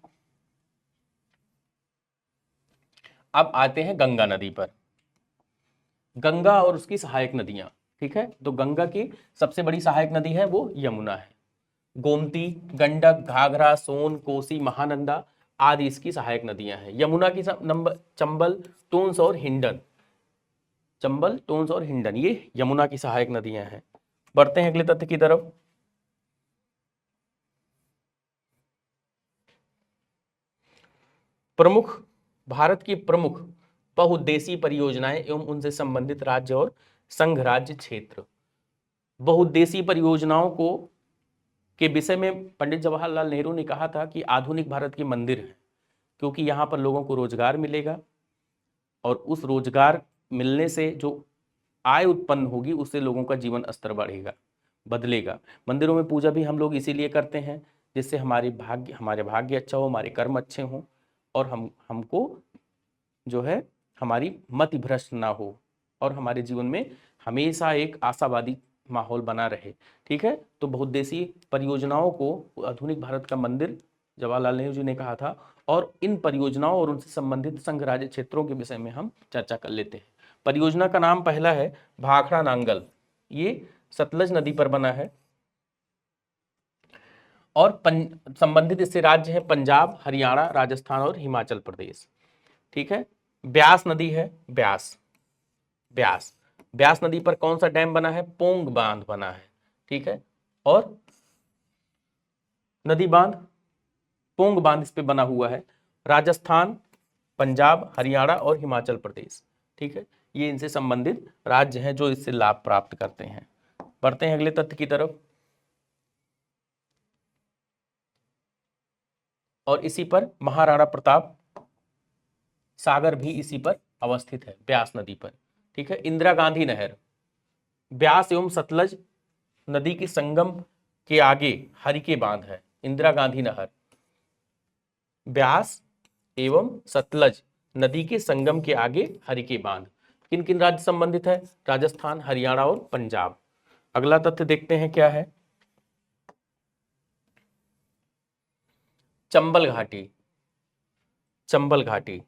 S1: अब आते हैं गंगा नदी पर। गंगा और उसकी सहायक नदियां, ठीक है। तो गंगा की सबसे बड़ी सहायक नदी है वो यमुना है। गोमती, गंडक, घाघरा, सोन, कोसी, महानंदा आदि इसकी सहायक नदियां हैं। यमुना की नंबर चंबल, टोंस और हिंडन, चंबल, टोंस और हिंडन, ये यमुना की सहायक नदियां हैं। बढ़ते हैं अगले तथ्य की तरफ। प्रमुख, भारत की प्रमुख बहुउद्देशीय परियोजनाएं एवं उनसे संबंधित राज्य और संघ राज्य क्षेत्र। बहुउद्देशीय परियोजनाओं को के विषय में पंडित जवाहरलाल नेहरू ने कहा था कि आधुनिक भारत के मंदिर हैं, क्योंकि यहाँ पर लोगों को रोजगार मिलेगा और उस रोजगार मिलने से जो आय उत्पन्न होगी उससे लोगों का जीवन स्तर बढ़ेगा, बदलेगा। मंदिरों में पूजा भी हम लोग इसीलिए करते हैं जिससे हमारे भाग्य अच्छा हो, हमारे कर्म अच्छे हों और हमको जो है हमारी मति भ्रष्ट ना हो और हमारे जीवन में हमेशा एक आशावादी माहौल बना रहे, ठीक है। तो बहुउद्देशीय परियोजनाओं को आधुनिक भारत का मंदिर जवाहरलाल नेहरू जी ने कहा था और इन परियोजनाओं और उनसे संबंधित संघ राज्य क्षेत्रों के विषय में हम चर्चा कर लेते हैं। परियोजना का नाम पहला है भाखड़ा नांगल, ये सतलज नदी पर बना है और संबंधित इससे राज्य है पंजाब, हरियाणा, राजस्थान और हिमाचल प्रदेश, ठीक है। ब्यास नदी है, ब्यास नदी पर कौन सा डैम बना है, पोंग बांध बना है, ठीक है। और नदी बांध, पोंग बांध इस पे बना हुआ है। राजस्थान, पंजाब, हरियाणा और हिमाचल प्रदेश, ठीक है, ये इनसे संबंधित राज्य हैं जो इससे लाभ प्राप्त करते हैं। बढ़ते हैं अगले तथ्य की तरफ। और इसी पर महाराणा प्रताप सागर भी इसी पर अवस्थित है, ब्यास नदी पर, ठीक है। इंदिरा गांधी नहर, ब्यास एवं सतलज नदी के संगम के आगे हरिके बांध है। इंदिरा गांधी नहर ब्यास एवं सतलज नदी के संगम के आगे हरिके बांध किन किन राज्य संबंधित है, राजस्थान, हरियाणा और पंजाब। अगला तथ्य देखते हैं क्या है। चंबल घाटी, चंबल घाटी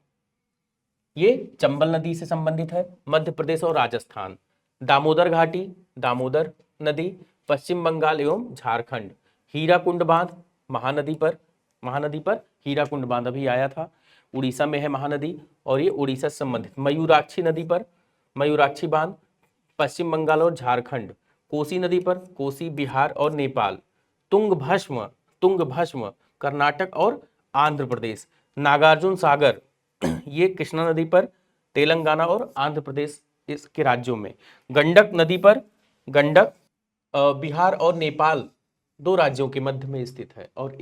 S1: ये चंबल नदी से संबंधित है, मध्य प्रदेश और राजस्थान। दामोदर घाटी, दामोदर नदी पश्चिम बंगाल एवं झारखंड। हीराकुंड बांध महानदी पर हीराकुंड बांध अभी आया था, उड़ीसा में है महानदी और ये उड़ीसा से संबंधित। मयूराक्षी नदी पर मयूराक्षी बांध पश्चिम बंगाल और झारखंड। कोसी नदी पर कोसी बिहार और नेपाल। तुंगभस्म कर्नाटक और आंध्र प्रदेश। नागार्जुन सागर ये कृष्णा नदी पर तेलंगाना और आंध्र प्रदेश इसके राज्यों में। गंडक नदी पर गंडक बिहार और नेपाल दो राज्यों के मध्य में स्थित है और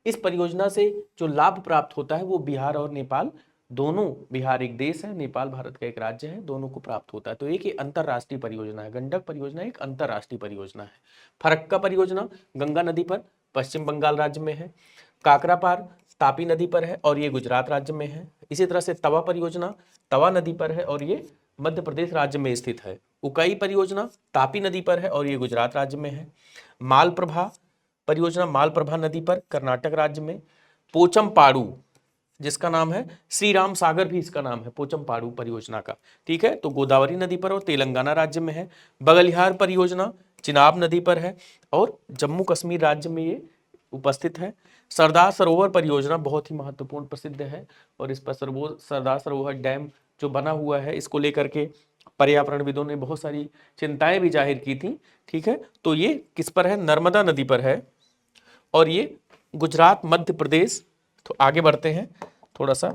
S1: इस परियोजना से जो लाभ प्राप्त होता है वो बिहार और नेपाल दोनों, बिहार एक देश है, नेपाल भारत का एक राज्य है, दोनों को प्राप्त होता है। तो एक ही अंतरराष्ट्रीय परियोजना है, गंडक परियोजना एक अंतरराष्ट्रीय परियोजना है। फरक्का परियोजना गंगा नदी पर पश्चिम बंगाल राज्य में है। काकरापार तापी नदी पर है और ये गुजरात राज्य में है। इसी तरह से तवा परियोजना तवा नदी पर है और ये मध्य प्रदेश राज्य में स्थित है। उकाई परियोजना तापी नदी पर है और ये गुजरात राज्य में है। मालप्रभा परियोजना मालप्रभा नदी पर कर्नाटक राज्य में। पोचमपाड़ू जिसका नाम है श्री राम सागर भी इसका नाम है पोचमपाड़ू परियोजना का, ठीक है, तो गोदावरी नदी पर और तेलंगाना राज्य में है। बगलिहार परियोजना चिनाब नदी पर है और जम्मू कश्मीर राज्य में ये उपस्थित है। सरदार सरोवर परियोजना बहुत ही महत्वपूर्ण प्रसिद्ध है और इस पर सरदार सरोवर डैम जो बना हुआ है इसको लेकर के पर्यावरणविदों ने बहुत सारी चिंताएं भी जाहिर की थी, ठीक है। तो ये किस पर है, नर्मदा नदी पर है और ये गुजरात मध्य प्रदेश। तो आगे बढ़ते हैं, थोड़ा सा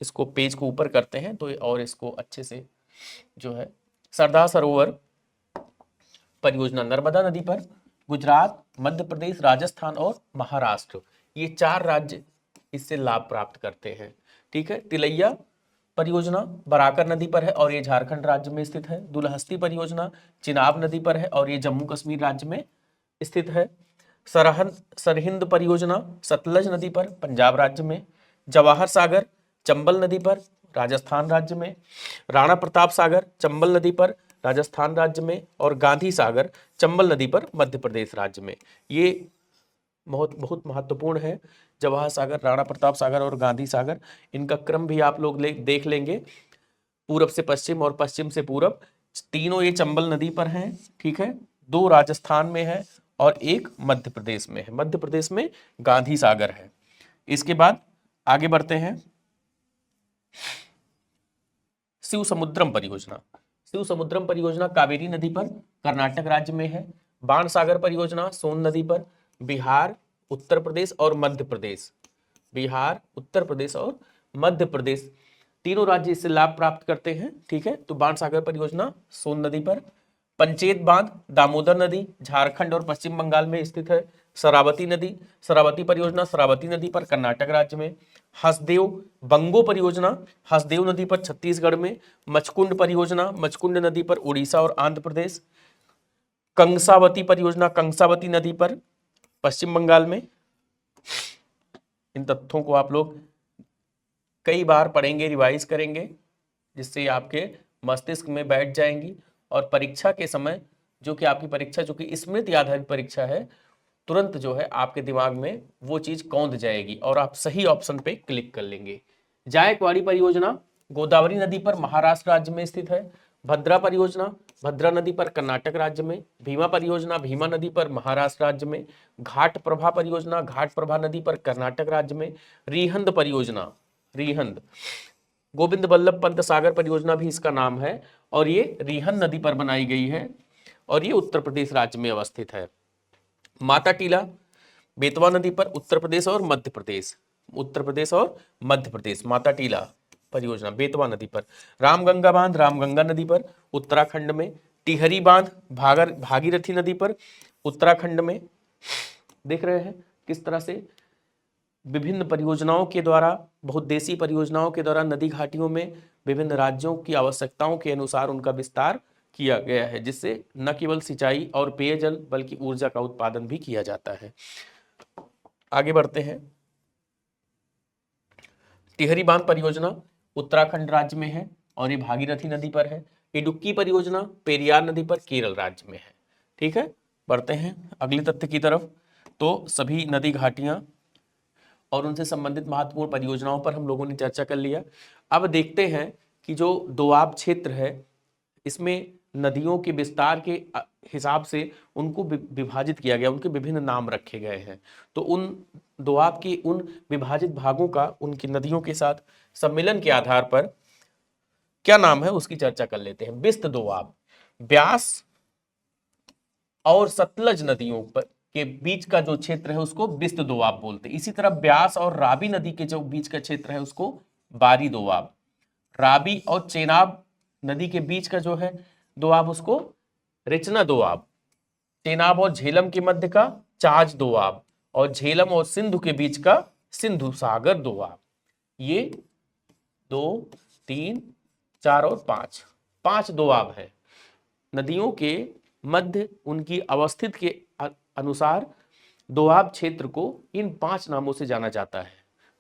S1: इसको पेज को ऊपर करते हैं तो और इसको अच्छे से जो है। सरदार सरोवर परियोजना नर्मदा नदी पर गुजरात, मध्य प्रदेश, राजस्थान और महाराष्ट्र ये चार राज्य इससे लाभ प्राप्त करते हैं, ठीक है। तिलैया परियोजना बराकर नदी पर है और ये झारखंड राज्य में स्थित है। दुलहस्ती परियोजना चिनाब नदी पर है और ये जम्मू कश्मीर राज्य में स्थित है। सरहिंद परियोजना सतलज नदी पर पंजाब राज्य में। जवाहर सागर चंबल नदी पर राजस्थान राज्य में, राणा प्रताप सागर चंबल नदी पर राजस्थान राज्य में, और गांधी सागर चंबल नदी पर मध्य प्रदेश राज्य में। ये बहुत बहुत महत्वपूर्ण है। जवाहर सागर, राणा प्रताप सागर और गांधी सागर, इनका क्रम भी आप लोग देख लेंगे, पूरब से पश्चिम और पश्चिम से पूरब, तीनों ये चंबल नदी पर हैं, ठीक है। 2 राजस्थान में है और 1 मध्य प्रदेश में है। मध्य प्रदेश में गांधी सागर है। इसके बाद आगे बढ़ते हैं, शिव समुद्रम परियोजना। शिव समुद्रम परियोजना कावेरी नदी पर कर्नाटक राज्य में है। बाण सागर परियोजना सोन नदी पर बिहार, उत्तर प्रदेश और मध्य प्रदेश, बिहार, उत्तर प्रदेश और मध्य प्रदेश तीनों राज्य इससे लाभ प्राप्त करते हैं, ठीक है। तो बाण सागर परियोजना सोन नदी पर। पंचेत बांध दामोदर नदी झारखंड और पश्चिम बंगाल में स्थित है। शरावती नदी, शरावती परियोजना शरावती नदी पर कर्नाटक राज्य में। हसदेव बंगो परियोजना हसदेव नदी पर छत्तीसगढ़ में। मचकुंड परियोजना मचकुंड नदी पर उड़ीसा और आंध्र प्रदेश। कंसावती परियोजना कंसावती नदी पर पश्चिम बंगाल में। इन तथ्यों को आप लोग कई बार पढ़ेंगे, रिवाइज करेंगे, जिससे आपके मस्तिष्क में बैठ जाएंगी, और परीक्षा के समय जो कि आपकी परीक्षा जो कि स्मृति आधारित परीक्षा है, तुरंत जो है आपके दिमाग में वो चीज कौंध जाएगी और आप सही ऑप्शन पे क्लिक कर लेंगे। जायकवाड़ी परियोजना गोदावरी नदी पर महाराष्ट्र राज्य में स्थित है। भद्रा परियोजना भद्रा नदी पर कर्नाटक राज्य में। भीमा परियोजना भीमा नदी पर महाराष्ट्र राज्य में। घाट प्रभा परियोजना घाट प्रभा नदी पर कर्नाटक राज्य में। रिहंद परियोजना रिहंद गोविंद बल्लभ पंत सागर परियोजना भी इसका नाम है, और ये रिहंद नदी पर बनाई गई है, और ये उत्तर प्रदेश राज्य में अवस्थित है। माता टीला बेतवा नदी पर उत्तर प्रदेश और मध्य प्रदेश, उत्तर प्रदेश और मध्य प्रदेश, माता टीला परियोजना बेतवा नदी पर। रामगंगा बांध रामगंगा नदी पर उत्तराखंड में। टिहरी बांध भागीरथी नदी पर उत्तराखंड में। देख रहे हैं किस तरह से विभिन्न परियोजनाओं के द्वारा, बहुउद्देशीय परियोजनाओं के द्वारा नदी घाटियों में विभिन्न राज्यों की आवश्यकताओं के अनुसार उनका विस्तार किया गया है, जिससे न केवल सिंचाई और पेयजल बल्कि ऊर्जा का उत्पादन भी किया जाता है। आगे बढ़ते हैं। टिहरी बांध परियोजना उत्तराखंड राज्य में है और ये भागीरथी नदी पर है। इडुक्की परियोजना पेरियार नदी पर केरल राज्य में है, ठीक है। बढ़ते हैं अगले तथ्य की तरफ। तो सभी नदी घाटियां और उनसे संबंधित महत्वपूर्ण परियोजनाओं पर हम लोगों ने चर्चा कर लिया। अब देखते हैं कि जो दोआब क्षेत्र है, इसमें नदियों के विस्तार के हिसाब से उनको विभाजित किया गया, उनके विभिन्न नाम रखे गए हैं। तो उन दोआब के उन विभाजित भागों का उनकी नदियों के साथ सम्मिलन के आधार पर क्या नाम है उसकी चर्चा कर लेते हैं। बिस्त दोआब ब्यास और सतलज नदियों पर के बीच का जो क्षेत्र है उसको बिस्त दोआब बोलते हैं। इसी तरह ब्यास और रावी नदी के जो बीच का क्षेत्र है उसको बारी दोआब। रावी और चेनाब नदी के बीच का जो है दोआब उसको रिचना दोआब। चेनाब और झेलम के मध्य का चाज दोआब, और झेलम और सिंधु के बीच का सिंधु सागर दोआब। ये 2 3 4 और 5 दोआब है। नदियों के मध्य उनकी अवस्थित के अनुसार दोआब क्षेत्र को इन 5 नामों से जाना जाता है: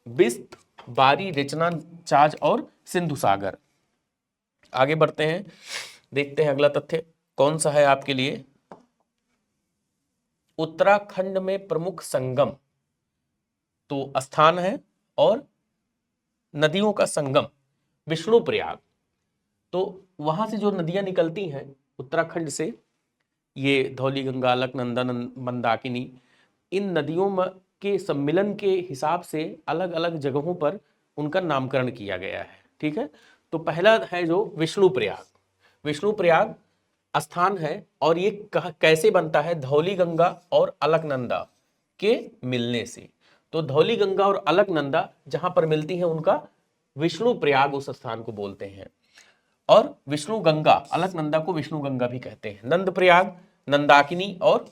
S1: बिस्त, बारी, रिचना, चाज और सिंधु सागर। आगे बढ़ते हैं, देखते हैं अगला तथ्य कौन सा है आपके लिए। उत्तराखंड में प्रमुख संगम तो स्थान है और नदियों का संगम विष्णुप्रयाग। तो वहां से जो नदियां निकलती हैं उत्तराखंड से, ये धौली गंगा, अलकनंदा, मंदाकिनी, इन नदियों के सम्मिलन के हिसाब से अलग अलग जगहों पर उनका नामकरण किया गया है, ठीक है। तो पहला है जो विष्णुप्रयाग। विष्णुप्रयाग स्थान है और ये कैसे बनता है? धौली गंगा और अलकनंदा के मिलने से। तो धौली गंगा और अलकनंदा जहां पर मिलती हैं उनका विष्णुप्रयाग उस स्थान को बोलते हैं। और विष्णु गंगा, अलकनंदा को विष्णु गंगा भी कहते हैं। नंदप्रयाग नंदाकिनी और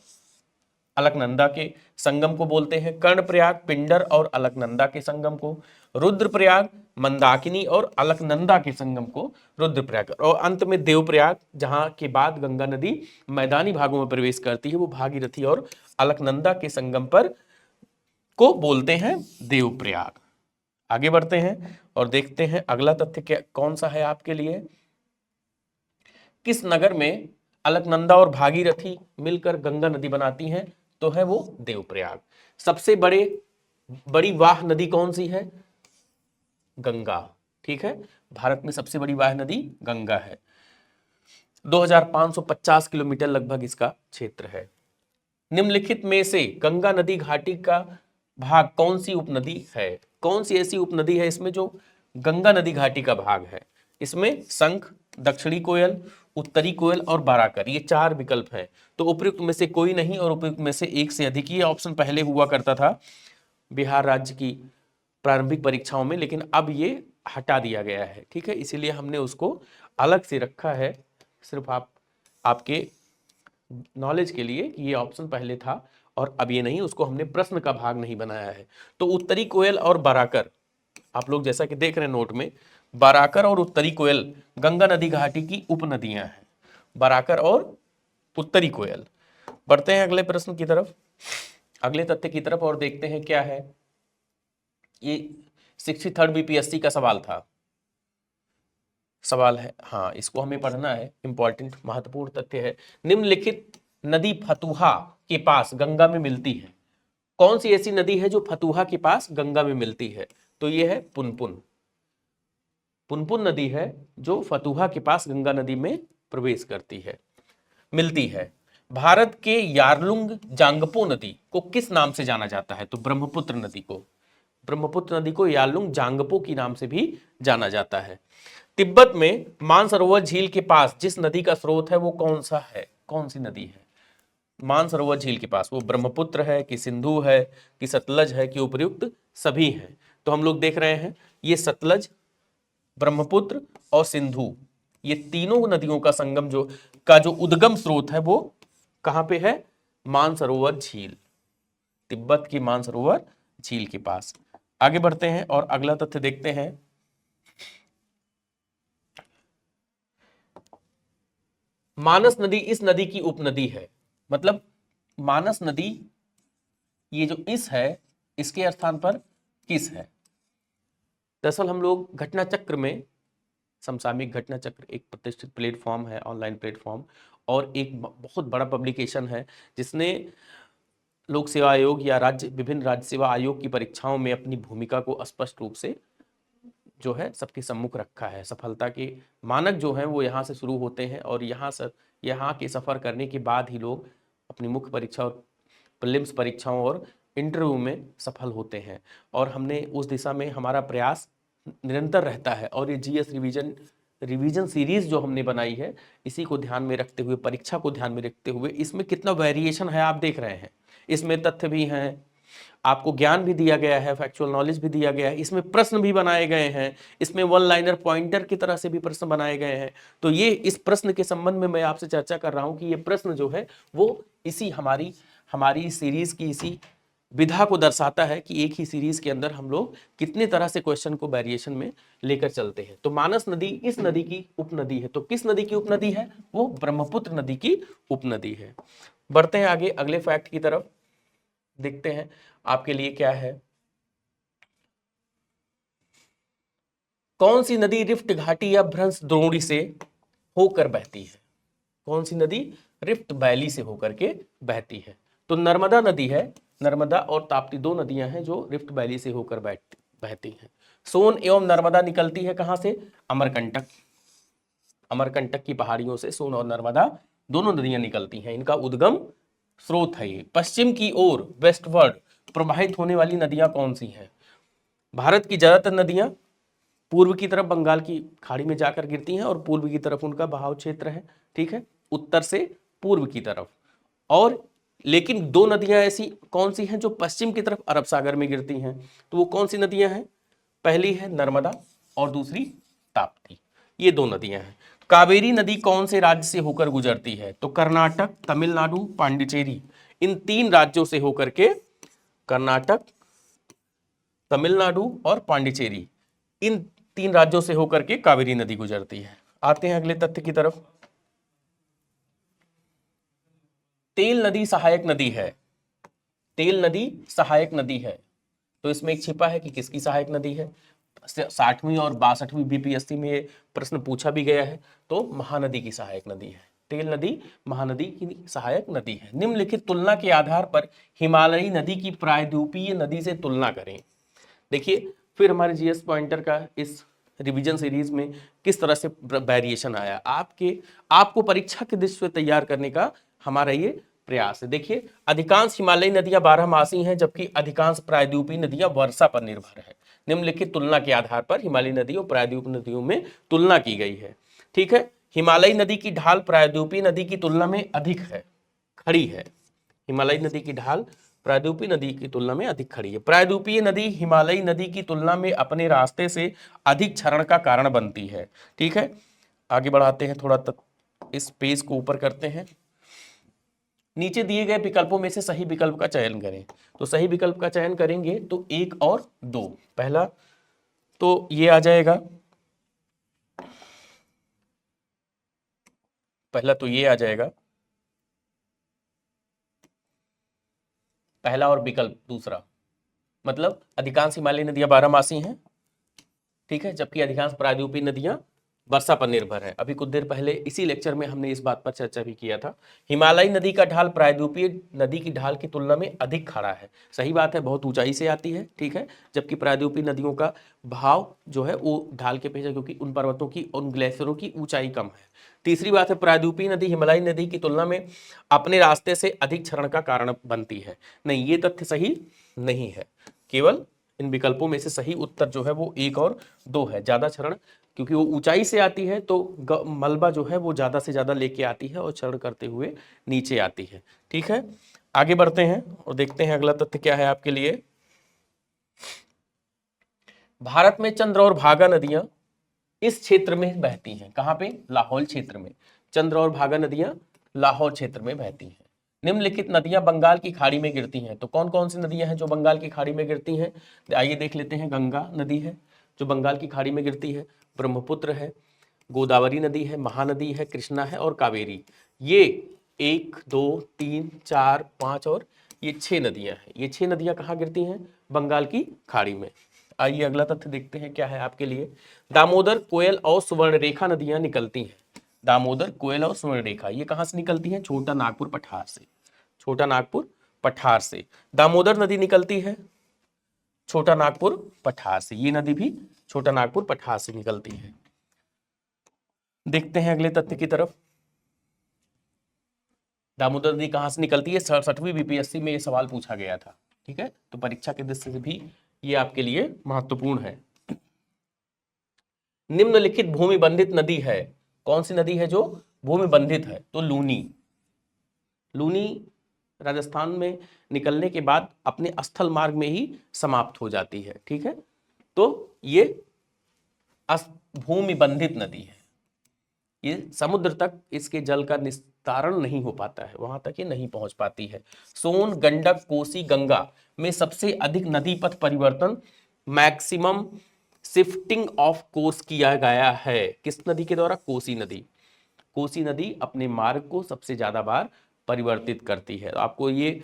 S1: अलकनंदा के संगम को बोलते हैं। कर्णप्रयाग पिंडर और अलकनंदा के संगम को। रुद्रप्रयाग मंदाकिनी और अलकनंदा के संगम को रुद्रप्रयाग। और अंत में देवप्रयाग, जहां के बाद गंगा नदी मैदानी भागों में प्रवेश करती है, वो भागीरथी और अलकनंदा के संगम पर को बोलते हैं देवप्रयाग। आगे बढ़ते हैं और देखते हैं अगला तथ्य क्या कौन सा है आपके लिए। किस नगर में अलकनंदा और भागीरथी मिलकर गंगा नदी बनाती हैं? तो है वो देवप्रयाग। सबसे बड़ी वाह नदी कौन सी है? गंगा। ठीक है, भारत में सबसे बड़ी वाह नदी गंगा है। 2550 किलोमीटर लगभग इसका क्षेत्र है। निम्नलिखित में से गंगा नदी घाटी का भाग कौन सी उपनदी है? कौन सी ऐसी उपनदी है इसमें जो गंगा नदी घाटी का भाग है? इसमें शंख, दक्षिणी कोयल, उत्तरी कोयल और बाराकर, ये 4 विकल्प हैं। तो उपयुक्त में से कोई नहीं और उपयुक्त में से एक से अधिक। ये ऑप्शन पहले हुआ करता था बिहार राज्य की प्रारंभिक परीक्षाओं में, लेकिन अब ये हटा दिया गया है। ठीक है, इसीलिए हमने उसको अलग से रखा है, सिर्फ आपके नॉलेज के लिए कि ये ऑप्शन पहले था और अब ये नहीं, उसको हमने प्रश्न का भाग नहीं बनाया है। तो उत्तरी कोयल और बाराकर, आप लोग जैसा कि देख रहे हैं नोट में, बाराकर और उत्तरी कोयल गंगा नदी घाटी की उपनदियां हैं, बाराकर और उत्तरी कोयल। बढ़ते हैं अगले प्रश्न की तरफ, अगले तथ्य की तरफ और देखते हैं क्या है। ये 63rd बीपीएससी का सवाल है, हाँ इसको हमें पढ़ना है, इंपॉर्टेंट महत्वपूर्ण तथ्य है। निम्नलिखित नदी फतुहा के पास गंगा में मिलती है? कौन सी ऐसी नदी है जो फतुहा के पास गंगा में मिलती है? तो ये है पुनपुन। पुनपुन नदी है जो फतुहा के पास गंगा नदी में प्रवेश करती है, मिलती है। भारत के यारलुंग जांगपो नदी को किस नाम से जाना जाता है? तो ब्रह्मपुत्र नदी को यारलुंग जांगपो की नाम से भी जाना जाता है। तिब्बत में मानसरोवर झील के पास जिस नदी का स्रोत है वो कौन सा है? कौन सी नदी है मानसरोवर झील के पास? वो ब्रह्मपुत्र है कि सिंधु है कि सतलज है कि उपर्युक्त सभी है? तो हम लोग देख रहे हैं ये सतलज, ब्रह्मपुत्र और सिंधु, ये तीनों नदियों का संगम जो उद्गम स्रोत है वो कहां पे है? मानसरोवर झील, तिब्बत की मानसरोवर झील के पास। आगे बढ़ते हैं और अगला तथ्य देखते हैं। मानस नदी इस नदी की उपनदी है, मतलब मानस नदी, ये जो इस है इसके स्थान पर किस है? दरअसल हम लोग घटना चक्र में, समसामयिक घटना चक्र एक प्रतिष्ठित प्लेटफॉर्म है, ऑनलाइन प्लेटफॉर्म, और एक बहुत बड़ा पब्लिकेशन है जिसने लोक सेवा आयोग या विभिन्न राज्य सेवा आयोग की परीक्षाओं में अपनी भूमिका को स्पष्ट रूप से जो है सबके सम्मुख रखा है। सफलता के मानक जो हैं वो यहाँ से शुरू होते हैं और यहाँ के सफ़र करने के बाद ही लोग अपनी मुख्य परीक्षा और प्रीलिम्स परीक्षाओं और इंटरव्यू में सफल होते हैं। और हमने उस दिशा में हमारा प्रयास निरंतर रहता है। और ये जीएस रिवीजन सीरीज जो हमने बनाई है, इसी को ध्यान में रखते हुए, परीक्षा को ध्यान में रखते हुए, इसमें कितना वेरिएशन है आप देख रहे हैं। इसमें तथ्य भी हैं, आपको ज्ञान भी दिया गया है, फैक्चुअल नॉलेज भी दिया गया है, इसमें प्रश्न भी बनाए गए हैं, इसमें वन लाइनर पॉइंटर की तरह से भी प्रश्न बनाए गए हैं। तो ये इस प्रश्न के संबंध में मैं आपसे चर्चा कर रहा हूं कि ये प्रश्न जो है वो इसी हमारी सीरीज की इसी विधा को दर्शाता है कि एक ही सीरीज के अंदर हम लोग कितने तरह से क्वेश्चन को वेरिएशन में लेकर चलते हैं। तो मानस नदी इस नदी की उपनदी है। तो किस नदी की उपनदी है? वो ब्रह्मपुत्र नदी की उपनदी है। बढ़ते हैं आगे अगले फैक्ट की तरफ, देखते हैं आपके लिए क्या है। कौन सी नदी रिफ्ट घाटी या भ्रंश द्रोणी से होकर बहती है? कौन सी नदी रिफ्ट वैली से होकर के बहती है? तो नर्मदा नदी है। नर्मदा और ताप्ती दो नदियां हैं जो रिफ्ट वैली से होकर बहती हैं। सोन एवं नर्मदा निकलती है कहां से? अमरकंटक। अमरकंटक की पहाड़ियों से सोन और नर्मदा दोनों नदियां निकलती हैं, इनका उद्गम स्रोत है ये। पश्चिम की ओर वेस्टवर्ड प्रवाहित होने वाली नदियां कौन सी हैं? भारत की ज्यादातर नदियां पूर्व की तरफ बंगाल की खाड़ी में जाकर गिरती हैं और पूर्व की तरफ उनका बहाव क्षेत्र है। ठीक है, उत्तर से पूर्व की तरफ। और लेकिन दो नदियां ऐसी कौन सी हैं जो पश्चिम की तरफ अरब सागर में गिरती हैं? तो वो कौन सी नदियां हैं? पहली है नर्मदा और दूसरी ताप्ती, ये दो नदियां हैं। कावेरी नदी कौन से राज्य से होकर गुजरती है? तो कर्नाटक, तमिलनाडु, पांडिचेरी, इन 3 राज्यों से होकर के, कर्नाटक, तमिलनाडु और पांडिचेरी, इन 3 राज्यों से होकर के कावेरी नदी गुजरती है। आते हैं अगले तथ्य की तरफ। तेल नदी सहायक नदी है। तेल नदी सहायक नदी है। तो इसमें एक छिपा है कि किसकी सहायक नदी है। 60वीं और 62वीं बीपीएससी में ये प्रश्न पूछा भी गया है। तो महानदी की सहायक नदी है, तेल नदी महानदी की सहायक नदी है। निम्नलिखित तुलना के आधार पर हिमालयी नदी की प्रायद्वीपीय नदी से तुलना करें। देखिए फिर हमारे जीएस पॉइंटर का इस रिवीजन सीरीज में किस तरह से वेरिएशन आया, आपको परीक्षा के दृष्टि से तैयार करने का हमारा ये प्रयास है। देखिए अधिकांश हिमालयी नदियां 12मासी हैं, जबकि अधिकांश प्रायद्वीपीय नदियां वर्षा पर निर्भर है। निम्नलिखित तुलना के आधार पर हिमालयी नदियों और प्रायद्वीपीय नदियों में तुलना की गई है। ठीक है, हिमालयी नदी की ढाल प्रायद्वीपीय नदी की तुलना में अधिक है, खड़ी है। हिमालयी नदी की ढाल प्रायद्वीपीय नदी की तुलना में अधिक खड़ी है। प्रायद्वीपीय नदी हिमालयी नदी की तुलना में अपने रास्ते से अधिक क्षरण का कारण बनती है। ठीक है, आगे बढ़ाते हैं, थोड़ा इस पेज को ऊपर करते हैं। नीचे दिए गए विकल्पों में से सही विकल्प का चयन करें। तो सही विकल्प का चयन करेंगे तो 1 और 2। पहला तो ये आ जाएगा, पहला तो ये आ जाएगा, पहला और विकल्प दूसरा, मतलब अधिकांश हिमालयी नदियां 12मासी हैं, ठीक है, जबकि अधिकांश प्रायद्वीपीय नदियां वर्षा पर निर्भर है। अभी कुछ देर पहले इसी लेक्चर में हमने इस बात पर चर्चा भी किया था। हिमालयी नदी का ढाल प्रायद्वीपीय नदी की ढाल की तुलना में अधिक खड़ा है। सही बात है, बहुत ऊंचाई से आती है, ठीक है, जबकि प्रायद्वीपीय नदियों का भाव जो है वो ढाल के पीछे, क्योंकि उन पर्वतों की, उन ग्लेशियरों की ऊंचाई कम है। तीसरी बात है, प्रायद्वीपीय नदी हिमालयी नदी की तुलना में अपने रास्ते से अधिक क्षरण का कारण बनती है। नहीं, ये तथ्य सही नहीं है। केवल इन विकल्पों में से सही उत्तर जो है वो 1 और 2 है। ज्यादा क्षरण, क्योंकि वो ऊंचाई से आती है तो मलबा जो है वो ज्यादा से ज्यादा लेके आती है और क्षरण करते हुए नीचे आती है। ठीक है, आगे बढ़ते हैं और देखते हैं अगला तथ्य क्या है आपके लिए। भारत में चंद्र और भागा नदियां इस क्षेत्र में बहती हैं। कहां पे? लाहौल क्षेत्र में। चंद्र और भागा नदियां लाहौल क्षेत्र में बहती हैं। निम्नलिखित नदियां बंगाल की खाड़ी में गिरती हैं। तो कौन कौन सी नदियां हैं जो बंगाल की खाड़ी में गिरती हैं? आइए देख लेते हैं। गंगा नदी है जो बंगाल की खाड़ी में गिरती है, ब्रह्मपुत्र है, गोदावरी नदी है, महानदी है, कृष्णा है और कावेरी। ये 1 2 3 4 5 और ये 6 नदियां हैं। ये 6 नदियां कहाँ गिरती हैं? बंगाल की खाड़ी में। आइए अगला तथ्य देखते हैं क्या है आपके लिए। दामोदर, कोयल और सुवर्णरेखा नदियां निकलती हैं। दामोदर, कोयल और सुवर्णरेखा ये कहां से निकलती हैं? छोटा नागपुर पठार से। छोटा नागपुर पठार से दामोदर नदी निकलती है, छोटा नागपुर पठार से। ये नदी भी छोटा नागपुर पठार से निकलती है। देखते हैं अगले तथ्य की तरफ। दामोदर नदी कहां से निकलती है? 67वीं बीपीएससी में ये सवाल पूछा गया था। ठीक है, तो परीक्षा के दृष्टि से भी ये आपके लिए महत्वपूर्ण है। निम्नलिखित भूमि बंधित नदी है। कौन सी नदी है जो भूमि बंधित है? तो लूनी। लूनी राजस्थान में निकलने के बाद अपने स्थल मार्ग में ही समाप्त हो जाती है। ठीक है, तो ये भूमि बंधित नदी है। ये समुद्र तक इसके जल का निस्तारण नहीं हो पाता है, वहां तक ये नहीं पहुंच पाती है। सोन, गंडक, कोसी, गंगा में सबसे अधिक नदी पथ परिवर्तन, मैक्सिमम शिफ्टिंग ऑफ कोर्स किया गया है। किस नदी के द्वारा? कोसी नदी। कोसी नदी अपने मार्ग को सबसे ज्यादा बार परिवर्तित करती है। तो आपको ये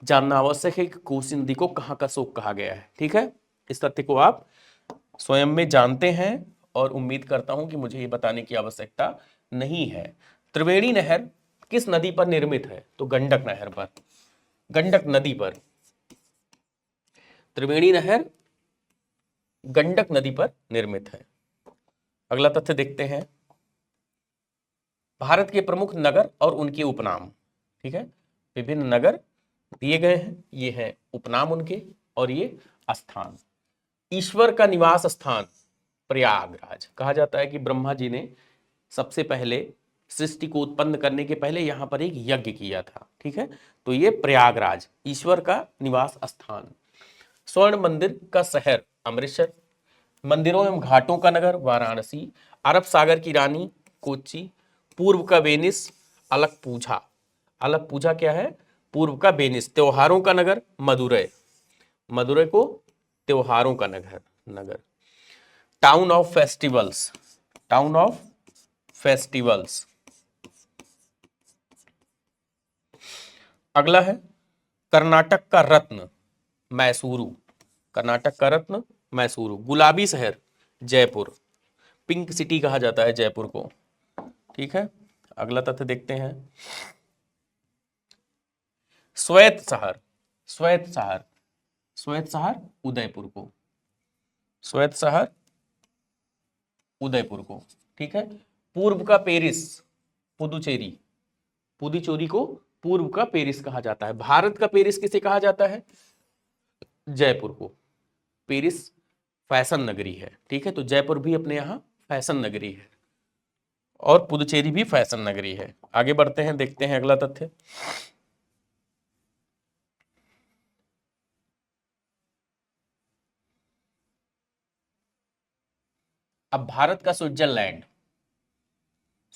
S1: जानना आवश्यक है कि कोसी नदी को कहाँ का शोक कहा गया है। ठीक है, इस तथ्य को आप स्वयं में जानते हैं और उम्मीद करता हूं कि मुझे ये बताने की आवश्यकता नहीं है। त्रिवेणी नहर किस नदी पर निर्मित है? तो गंडक नहर पर, गंडक नदी पर। त्रिवेणी नहर गंडक नदी पर निर्मित है। अगला तथ्य देखते हैं। भारत के प्रमुख नगर और उनके उपनाम। ठीक है, विभिन्न नगर दिए गए हैं, ये हैं उपनाम उनके और ये स्थान। ईश्वर का निवास स्थान प्रयागराज। कहा जाता है कि ब्रह्मा जी ने सबसे पहले सृष्टि को उत्पन्न करने के पहले यहां पर एक यज्ञ किया था। ठीक है, तो ये प्रयागराज ईश्वर का निवास स्थान। स्वर्ण मंदिर का शहर अमृतसर। मंदिरों एवं घाटों का नगर वाराणसी। अरब सागर की रानी कोच्चि। पूर्व का वेनिस अलकपूझा। अलकपूझा क्या है? पूर्व का वेनिस। त्योहारों का नगर मदुरै। मदुरै को त्योहारों का नगर। Town of festivals. Town of festivals. अगला है कर्नाटक का रत्न मैसूरू। कर्नाटक का रत्न मैसूरू। गुलाबी शहर जयपुर, पिंक सिटी कहा जाता है जयपुर को। ठीक है, अगला तथ्य देखते हैं। श्वेत शहर, श्वेत शहर, श्वेत शहर उदयपुर को, श्वेत शहर उदयपुर को। ठीक है, पूर्व का पेरिस पुदुचेरी, पुदुचेरी को पूर्व का पेरिस कहा जाता है। भारत का पेरिस किसे कहा जाता है? जयपुर को। पेरिस फैशन नगरी है। ठीक है, तो जयपुर भी अपने यहाँ फैशन नगरी है और पुदुचेरी भी फैशन नगरी है। आगे बढ़ते हैं, देखते हैं अगला तथ्य। अब भारत का स्विट्जरलैंड,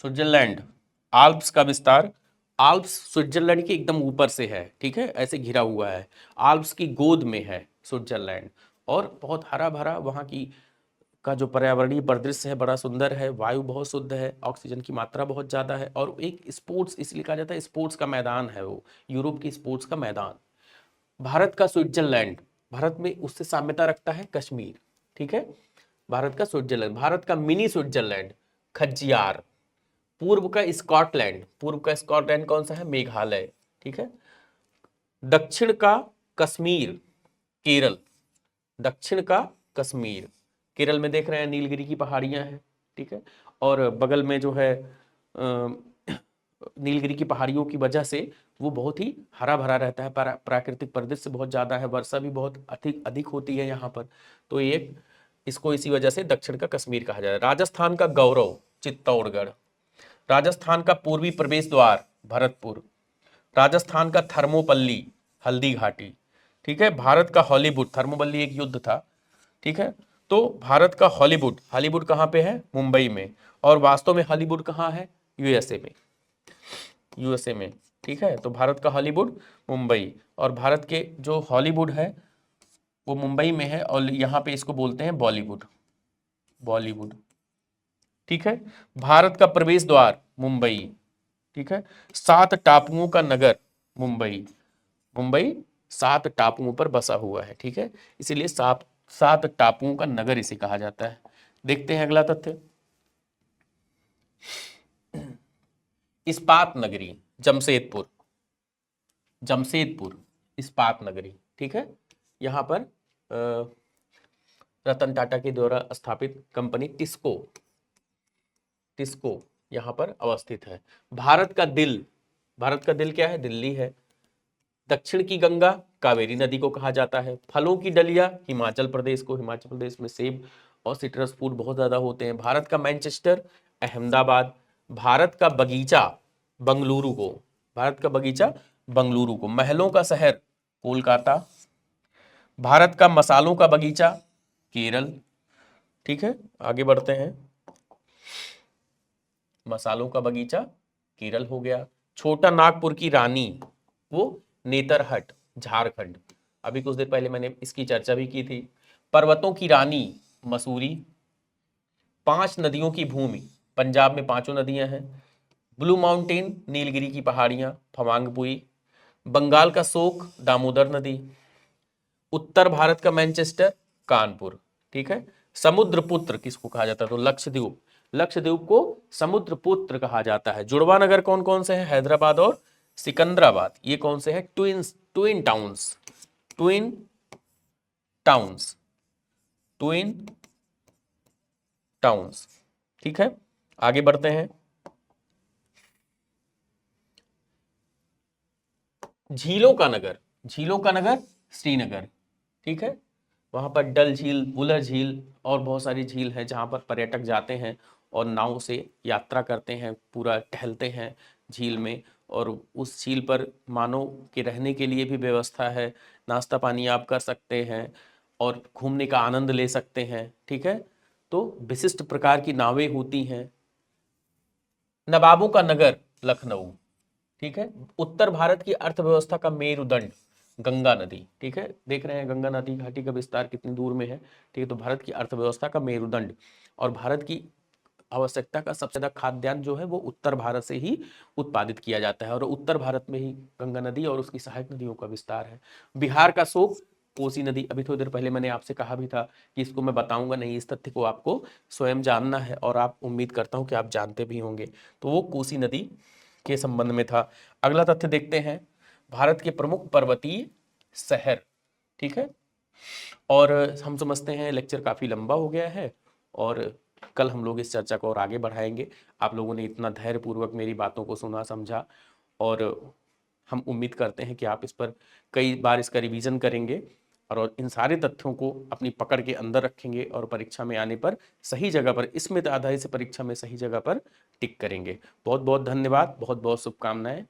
S1: स्विट्जरलैंड आल्प्स का विस्तार, आल्प्स स्विट्जरलैंड के एकदम ऊपर से है। ठीक है, ऐसे घिरा हुआ है, आल्प्स की गोद में है स्विट्जरलैंड, और बहुत हरा भरा वहाँ की का जो पर्यावरणीय परिदृश्य है बड़ा सुंदर है, वायु बहुत शुद्ध है, ऑक्सीजन की मात्रा बहुत ज़्यादा है, और एक स्पोर्ट्स इसलिए कहा जाता है, स्पोर्ट्स का मैदान है वो, यूरोप की स्पोर्ट्स का मैदान। भारत का स्विट्जरलैंड, भारत में उससे साम्यता रखता है कश्मीर। ठीक है, भारत का स्विट्जरलैंड, भारत का मिनी स्विट्जरलैंड खज्जियार, पूर्व का स्कॉटलैंड, पूर्व का स्कॉटलैंड कौन सा है? मेघालय। ठीक है, दक्षिण का कश्मीर केरल, दक्षिण का कश्मीर केरल में देख रहे हैं नीलगिरी की पहाड़ियां हैं। ठीक है, और बगल में जो है नीलगिरी की पहाड़ियों की वजह से वो बहुत ही हरा भरा रहता है, प्राकृतिक परिदृश्य बहुत ज़्यादा है, वर्षा भी बहुत अधिक अधिक होती है यहाँ पर। तो एक इसको इसी वजह से दक्षिण का कश्मीर कहा जाता है। राजस्थान का गौरव चित्तौड़गढ़, राजस्थान का पूर्वी प्रवेश द्वार भरतपुर, राजस्थान का थर्मोपल्ली हल्दी घाटी। ठीक है, भारत का हॉलीवुड, थर्मोपल्ली एक युद्ध था। ठीक है, तो भारत का हॉलीवुड, हॉलीवुड कहाँ पे है? मुंबई में, और वास्तव में हॉलीवुड कहाँ है? यूएसए में, यूएसए में। ठीक है, तो भारत का हॉलीवुड मुंबई, और भारत के जो हॉलीवुड है वो मुंबई में है, और यहाँ पे इसको बोलते हैं बॉलीवुड, बॉलीवुड। ठीक है, भारत का प्रवेश द्वार मुंबई। ठीक है, 7 टापुओं का नगर मुंबई, मुंबई 7 टापुओं पर बसा हुआ है। ठीक है, इसीलिए 7 टापुओं का नगर इसे कहा जाता है। देखते हैं अगला तथ्य। इस्पात नगरी जमशेदपुर, जमशेदपुर इस्पात नगरी। ठीक है, यहाँ पर रतन टाटा के द्वारा स्थापित कंपनी टिस्को, टिस्को यहाँ पर अवस्थित है। भारत का दिल, भारत का दिल क्या है? दिल्ली है। दक्षिण की गंगा कावेरी नदी को कहा जाता है। फलों की डलिया हिमाचल प्रदेश को, हिमाचल प्रदेश में सेब और सिट्रस फूड बहुत ज्यादा होते हैं। भारत का मैनचेस्टर अहमदाबाद, भारत का बगीचा बंगलुरु को, भारत का बगीचा बंगलुरु को, महलों का शहर कोलकाता, भारत का मसालों का बगीचा केरल। ठीक है, आगे बढ़ते हैं। मसालों का बगीचा केरल हो गया। छोटा नागपुर की रानी वो नेतरहट झारखंड, अभी कुछ देर पहले मैंने इसकी चर्चा भी की थी। पर्वतों की रानी मसूरी। 5 नदियों की भूमि, पंजाब में 5 नदियां हैं। ब्लू माउंटेन नीलगिरी की पहाड़ियां फमांगपुई। बंगाल का शोक दामोदर नदी। उत्तर भारत का मैनचेस्टर कानपुर। ठीक है, समुद्रपुत्र किसको कहा जाता है? तो लक्षद्वीप, लक्षद्वीप को समुद्रपुत्र कहा जाता है। जुड़वा नगर कौन कौन से हैं? हैदराबाद और सिकंदराबाद। ये कौन से हैं? Twin towns, twin towns, twin towns. ठीक है, आगे बढ़ते हैं। झीलों का नगर, झीलों का नगर श्रीनगर। ठीक है, वहां पर डल झील, बुलर झील और बहुत सारी झील है जहां पर पर्यटक जाते हैं और नाव से यात्रा करते हैं, पूरा टहलते हैं झील में, और उस झील पर मानव के रहने के लिए भी व्यवस्था है, नाश्ता पानी आप कर सकते हैं और घूमने का आनंद ले सकते हैं। ठीक है, तो विशिष्ट प्रकार की नावें होती हैं। नवाबों का नगर लखनऊ। ठीक है, उत्तर भारत की अर्थव्यवस्था का मेरुदंड गंगा नदी। ठीक है, देख रहे हैं गंगा नदी घाटी का विस्तार कितनी दूर में है। ठीक है, तो भारत की अर्थव्यवस्था का मेरुदंड, और भारत की आवश्यकता का सबसे ज्यादा खाद्यान्न जो है वो उत्तर भारत से ही उत्पादित किया जाता है, और उत्तर भारत में ही गंगा नदी और उसकी सहायक नदियों का विस्तार है। बिहार का शोक कोसी नदी, अभी थोड़ी देर पहले मैंने आपसे कहा भी था कि इसको मैं बताऊंगा नहीं, इस तथ्य को आपको स्वयं जानना है और आप उम्मीद करता हूं कि आप जानते भी होंगे। तो वो कोसी नदी के संबंध में था। अगला तथ्य देखते हैं, भारत के प्रमुख पर्वतीय शहर। ठीक है, और हम समझते हैं लेक्चर काफ़ी लंबा हो गया है और कल हम लोग इस चर्चा को और आगे बढ़ाएंगे। आप लोगों ने इतना धैर्यपूर्वक मेरी बातों को सुना समझा और हम उम्मीद करते हैं कि आप इस पर कई बार इसका रिवीजन करेंगे और इन सारे तथ्यों को अपनी पकड़ के अंदर रखेंगे और परीक्षा में आने पर सही जगह पर, स्मित आधारित से परीक्षा में सही जगह पर टिक करेंगे। बहुत बहुत धन्यवाद, बहुत बहुत शुभकामनाएं।